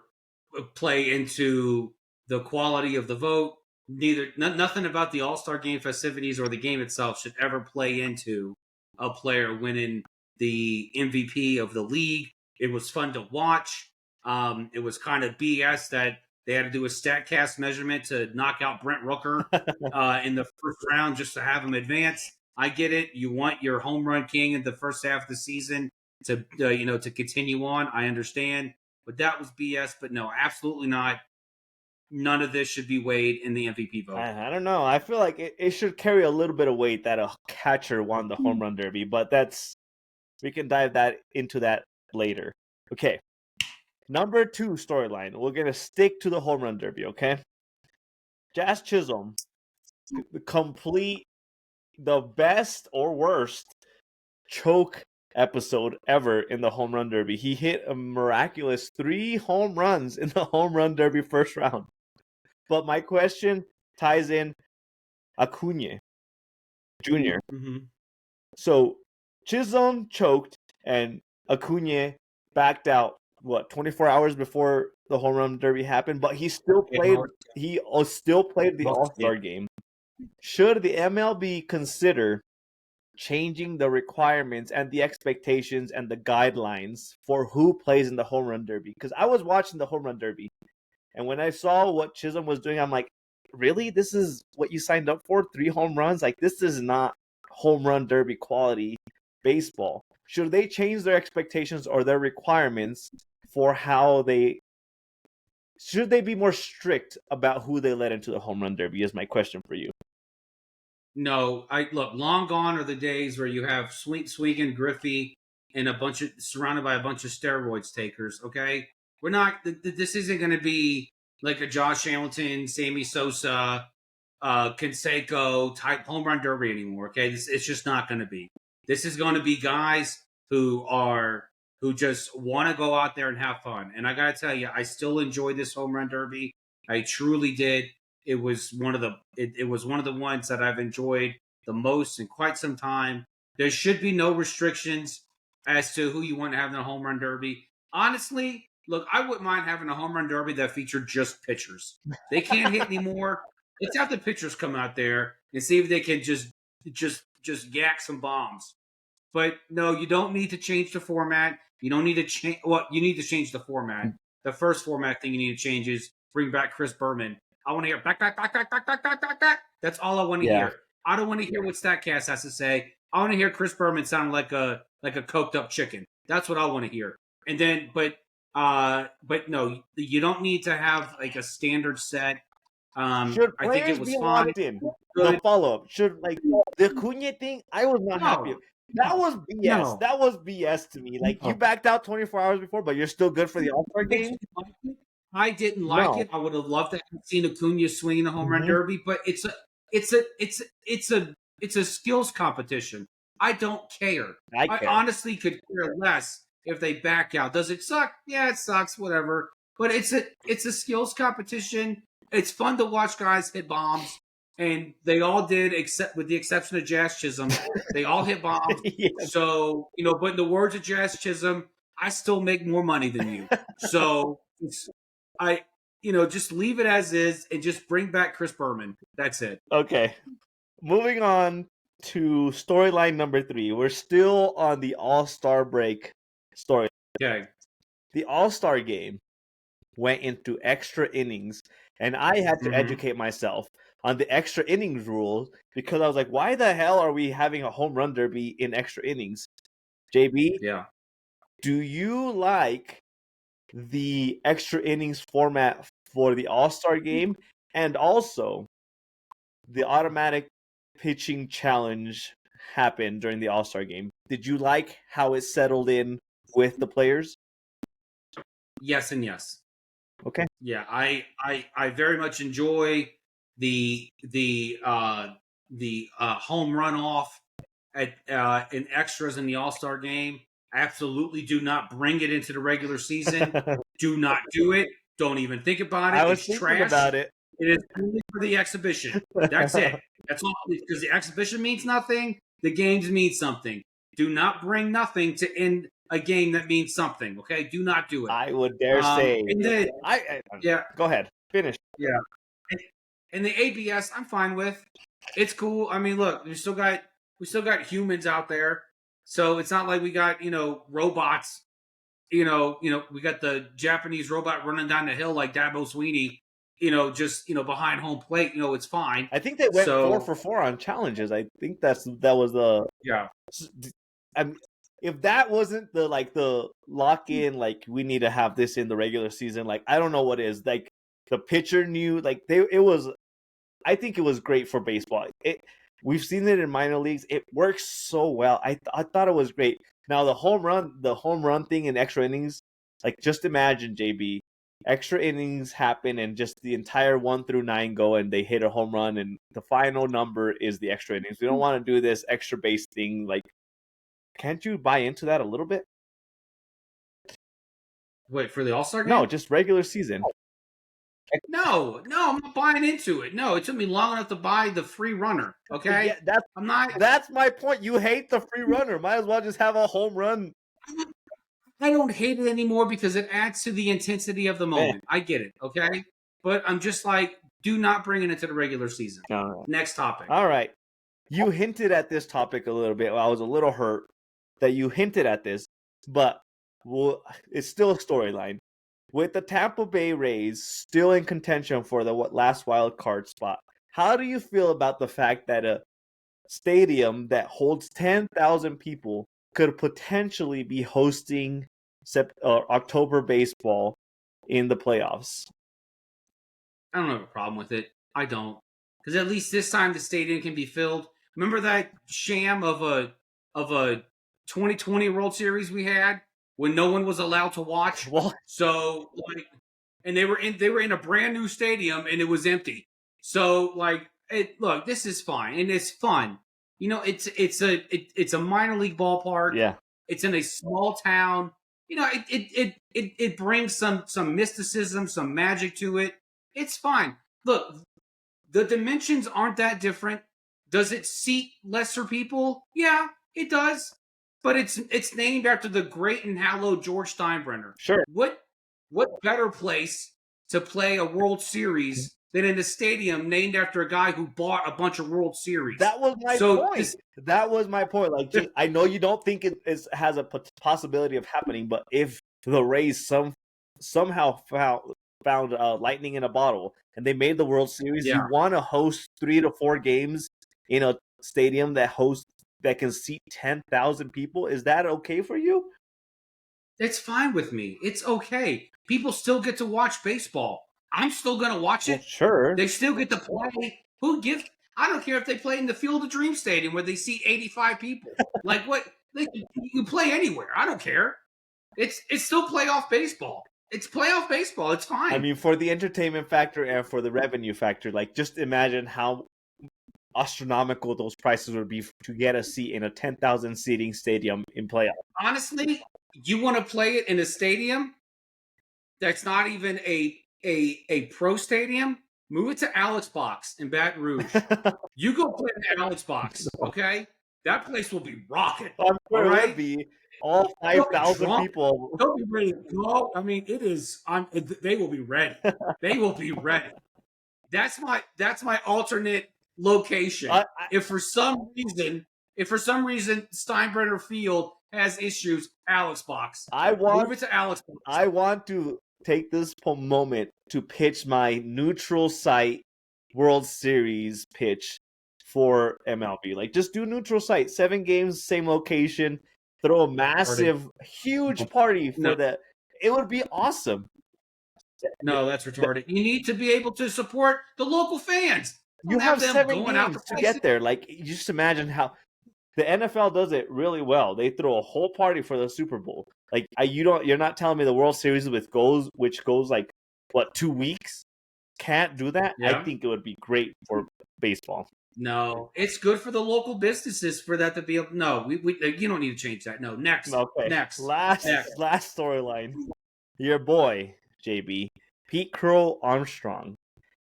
play into the quality of the vote. Nothing about the All-Star Game festivities or the game itself should ever play into a player winning the MVP of the league. It was fun to watch. It was kind of BS that they had to do a StatCast measurement to knock out Brent Rooker in the first round just to have him advance. I get it. You want your home run king in the first half of the season to continue on. I understand, but that was BS. But no, absolutely not. None of this should be weighed in the MVP vote. I don't know. I feel like it should carry a little bit of weight that a catcher won the home run derby, but we can dive into that later. Okay. Number 2 storyline. We're going to stick to the home run derby, okay? Jazz Chisholm complete the best or worst choke episode ever in the home run derby. He hit a miraculous 3 home runs in the home run derby first round. But my question ties in Acuna Jr. Mm-hmm. So Chisholm choked and Acuna backed out 24 hours before the home run derby happened, but he still played the All-Star game. should the MLB consider changing the requirements and the expectations and the guidelines for who plays in the home run derby? Because I was watching the home run derby, and when I saw what Chisholm was doing, I'm like, really? This is what you signed up for? 3 home runs? Like, this is not home run derby quality baseball. Should they change their expectations or their requirements for how they... Should they be more strict about who they let into the home run derby is my question for you. No, look, long gone are the days where you have Sweegan, Griffey, and surrounded by a bunch of steroids takers. Okay, we're not. This isn't going to be like a Josh Hamilton, Sammy Sosa, Canseco type home run derby anymore. Okay, it's just not going to be. This is going to be guys who just want to go out there and have fun. And I got to tell you, I still enjoyed this home run derby. I truly did. It was one of the ones that I've enjoyed the most in quite some time. There should be no restrictions as to who you want to have in the home run derby. Honestly, look, I wouldn't mind having a home run derby that featured just pitchers. They can't hit anymore. Let's have the pitchers come out there and see if they can just yak some bombs. But no, you don't need to change the format. You don't need to change. Well, you need to change the format. The first format thing you need to change is bring back Chris Berman. I want to hear back. That's all I want to hear. I don't want to hear what Statcast has to say. I want to hear Chris Berman sound like a coked up chicken. That's what I want to hear. And then, but no, you don't need to have like a standard set. Should I think it was be fine. locked in? The follow-up. Should, like, the Cunha thing, I was not happy. That was BS. No. That was BS to me. Like, you backed out 24 hours before, but you're still good for the All-Star game? I didn't like it. I would have loved to have seen Acuna swinging the home run derby, but it's a skills competition. I don't care. I honestly could care less if they back out. Does it suck? Yeah, it sucks. Whatever. But it's a skills competition. It's fun to watch guys hit bombs, and they all did, except with the exception of Jazz Chisholm. They all hit bombs. So but in the words of Jazz Chisholm, I still make more money than you. So just leave it as is and just bring back Chris Berman. That's it. Okay. Moving on to storyline number 3. We're still on the All-Star break story. Okay. The All-Star game went into extra innings, and I had to educate myself on the extra innings rules because I was like, why the hell are we having a home run derby in extra innings? JB? Yeah. Do you like the extra innings format for the All-Star game, and also the automatic pitching challenge happened during the All-Star game? Did you like how it settled in with the players? Yes and yes. Okay. Yeah, I very much enjoy the home run off in extras in the All-Star game. Absolutely do not bring it into the regular season. Do not do it. Don't even think about it. I was it's thinking trash. about it. It is only for the exhibition. That's it. That's all. Because the exhibition means nothing. The games mean something. Do not bring nothing to end a game that means something. Okay? Do not do it. I would dare say. Yeah. Go ahead. Finish. Yeah. And the ABS, I'm fine with. It's cool. I mean, look, we still got humans out there. So it's not like we got, robots. We got the Japanese robot running down the hill like Dabo Sweeney, just behind home plate. It's fine. I think they went 4 for 4 on challenges. I think that was the if that wasn't the lock in, like, we need to have this in the regular season, like, I don't know what is. Like, the pitcher knew, like, I think it was great for baseball. We've seen it in minor leagues. It works so well. I thought it was great. Now the home run thing in extra innings, like, just imagine, JB, extra innings happen and just the entire 1 through 9 go and they hit a home run and the final number is the extra innings. We don't want to do this extra base thing. Like, can't you buy into that a little bit? Wait, for the All-Star game? No, just regular season. No, I'm not buying into it. No, it took me long enough to buy the free runner. Okay, yeah, that's my point. You hate the free runner. Might as well just have a home run. I don't hate it anymore because it adds to the intensity of the moment. I get it. Okay, but I'm just like, Do not bring it into the regular season. All right. Next topic. All right. You hinted at this topic a little bit. I was a little hurt that you hinted at this, but it's still a storyline. With the Tampa Bay Rays still in contention for the last wild card spot, how do you feel about the fact that a stadium that holds 10,000 people could potentially be hosting October baseball in the playoffs? I don't have a problem with it. I don't. Because at least this time the stadium can be filled. Remember that sham of a 2020 World Series we had when no one was allowed to watch? Well, So and they were in a brand new stadium and it was empty. So look, this is fine and it's fun. You know, it's a minor league ballpark. yeah. It's in a small town. You know, it brings some mysticism, some magic to it. It's fine. Look, the dimensions aren't that different. Does it seat lesser people? Yeah, it does. But it's named after the great and hallowed George Steinbrenner. Sure. What better place to play a World Series than in a stadium named after a guy who bought a bunch of World Series? That was my point. That was my point. Like, I know you don't think it has a possibility of happening, but if the Rays somehow found lightning in a bottle and they made the World Series, you want to host 3 to 4 games in a stadium that can seat 10,000 people. Is that okay for you? It's fine with me. It's okay. People still get to watch baseball. I'm still going to watch it. Well, sure. They still get to play. I don't care if they play in the Field of Dreams Stadium where they seat 85 people. Like what? You play anywhere. I don't care. It's still playoff baseball. It's playoff baseball. It's fine. I mean, for the entertainment factor and for the revenue factor, like just imagine how astronomical those prices would be to get a seat in a 10,000 seating stadium in playoff. Honestly, you want to play it in a stadium that's not even a pro stadium? Move it to Alex Box in Baton Rouge. You go play in Alex Box, okay? That place will be rocking. I'm sure all it would be. All 5,000 people. They'll be ready to go. I mean, it is. They will be ready. They will be ready. That's my alternate location. If for some reason Steinbrenner Field has issues, Alex Box. Move it to Alex Box. I want to take this moment to pitch my neutral site World Series pitch for MLB. Like, just do neutral site, 7 games, same location. Throw a massive, huge party for that. It would be awesome. No, that's retarded. You need to be able to support the local fans. You have 7 games to get there. Like, you just imagine how the NFL does it really well. They throw a whole party for the Super Bowl. Like, you're not telling me the World Series which goes like 2 weeks can't do that. Yeah. I think it would be great for baseball. No, it's good for the local businesses for that to be. No, we you don't need to change that. No, next. Okay. Next. Last storyline. Your boy, JB, Pete Crow Armstrong,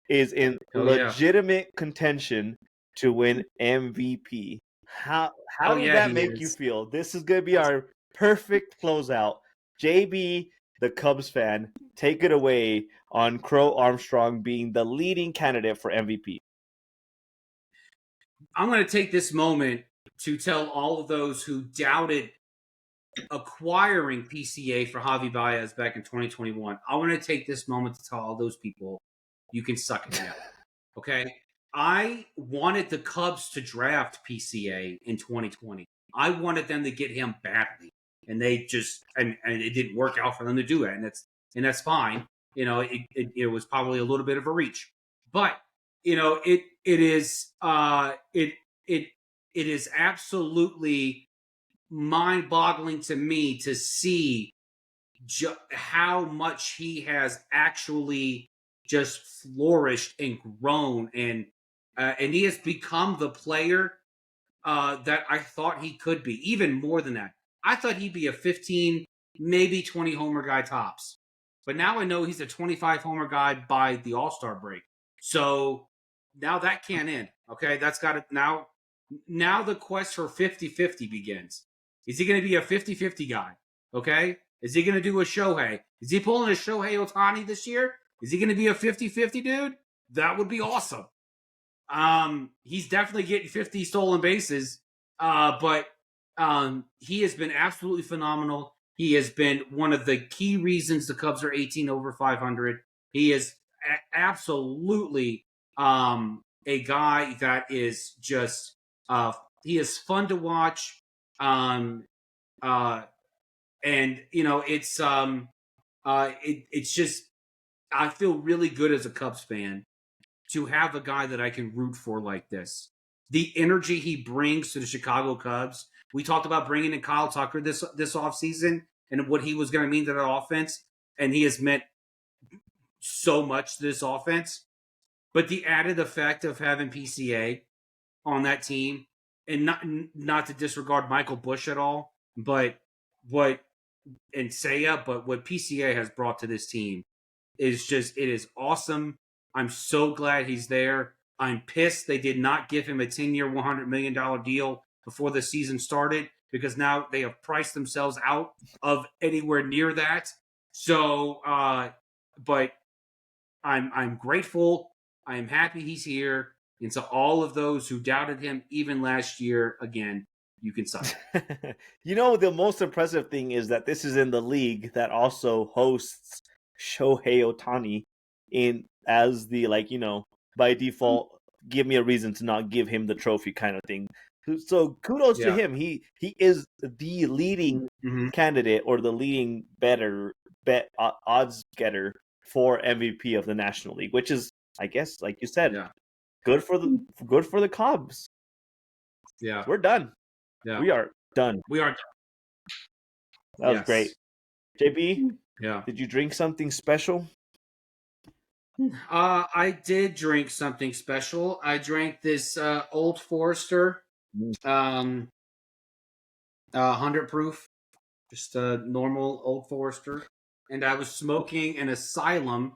is in legitimate contention to win MVP. How does that make you feel? This is going to be our perfect closeout. JB, the Cubs fan, take it away on Crow Armstrong being the leading candidate for MVP. I'm going to take this moment to tell all of those who doubted acquiring PCA for Javi Baez back in 2021. I want to take this moment to tell all those people, you can suck it now. Okay? I wanted the Cubs to draft PCA in 2020. I wanted them to get him badly. And they just, and it didn't work out for them to do that. And that's fine. You know, it was probably a little bit of a reach. But, you know, it is absolutely mind-boggling to me to see how much he has actually just flourished and grown, and he has become the player that I thought he could be. Even more than that, I thought he'd be a 15, maybe 20 homer guy tops. But now I know he's a 25 homer guy by the All-Star break. So now that can't end. Okay, that's got it. Now the quest for 50-50 begins. Is he going to be a 50-50 guy? Okay, is he going to do a Shohei? Is he pulling a Shohei Ohtani this year? Is he going to be a 50-50 dude? that would be awesome. He's definitely getting 50 stolen bases, but he has been absolutely phenomenal. He has been one of the key reasons the Cubs are 18 over 500. He is absolutely a guy that is just he is fun to watch. And it's just I feel really good as a Cubs fan to have a guy that I can root for like this. The energy he brings to the Chicago Cubs. We talked about bringing in Kyle Tucker this offseason and what he was going to mean to the offense, and he has meant so much to this offense. But the added effect of having PCA on that team, and not to disregard Michael Bush at all, but what PCA has brought to this team is just, it is awesome. I'm so glad he's there. I'm pissed they did not give him a 10-year, $100 million deal before the season started, because now they have priced themselves out of anywhere near that. So, but I'm grateful. I'm happy he's here. And to all of those who doubted him, even last year, again, you can suck. The most impressive thing is that this is in the league that also hosts Shohei Ohtani as the, by default, give me a reason to not give him the trophy kind of thing. So kudos to him. He is the leading candidate, or the leading odds getter for MVP of the National League, which is, I guess, like you said, good for the Cubs. Yeah, we're done. Yeah, we are done. That was great. JB, did you drink something special? I did drink something special. I drank this Old Forester 100 proof, just a normal Old Forester. And I was smoking an Asylum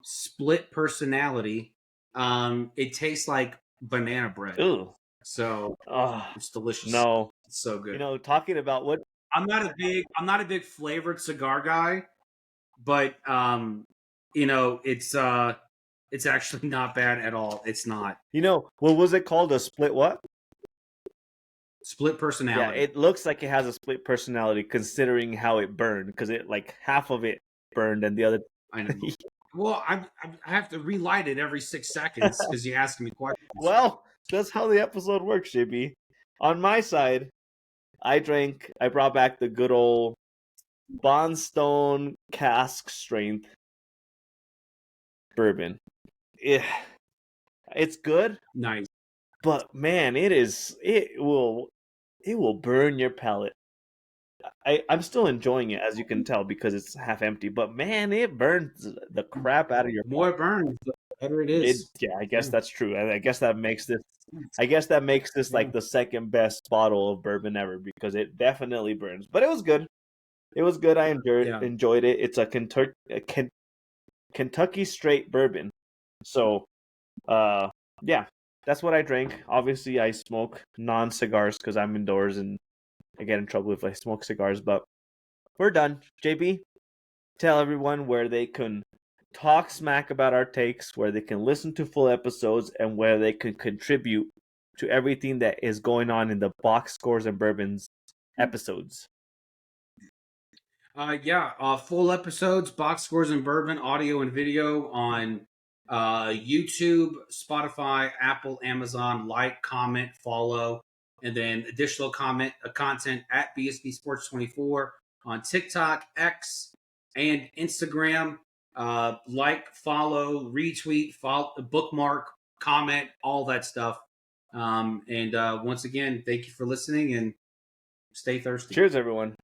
Split Personality. It tastes like banana bread. Ooh. So it's delicious. No. It's so good. Talking about what I'm not a big flavored cigar guy, but it's actually not bad at all. It's not. What was it called? A split what? Split personality. Yeah, it looks like it has a split personality considering how it burned, because it half of it burned and the other. I know. Well, I have to relight it every 6 seconds because you ask me questions. Well, that's how the episode works, JB. On my side, I brought back the good old Bondstone cask strength bourbon. It's good. Nice. But man, it will burn your palate. I'm still enjoying it, as you can tell, because it's half empty. But man, it burns the crap out of your. The more it burns, the better it is. I guess that's true. I guess that makes this. Like the second best bottle of bourbon ever, because it definitely burns. But it was good. It was good. I enjoyed it. It's a Kentucky straight bourbon. So, that's what I drank. Obviously, I smoke non-cigars because I'm indoors and I get in trouble if I smoke cigars. But we're done. JB, tell everyone where they can talk smack about our takes, where they can listen to full episodes, and where they can contribute to everything that is going on in the Box Scores and Bourbons episodes. Full episodes, Box Scores and Bourbon, audio and video on YouTube, Spotify, Apple, Amazon. Like, comment, follow, and then additional content at BSB Sports 24 on TikTok, X, and Instagram. Like, follow, retweet, bookmark, comment, all that stuff. And once again, thank you for listening, and stay thirsty. Cheers, everyone.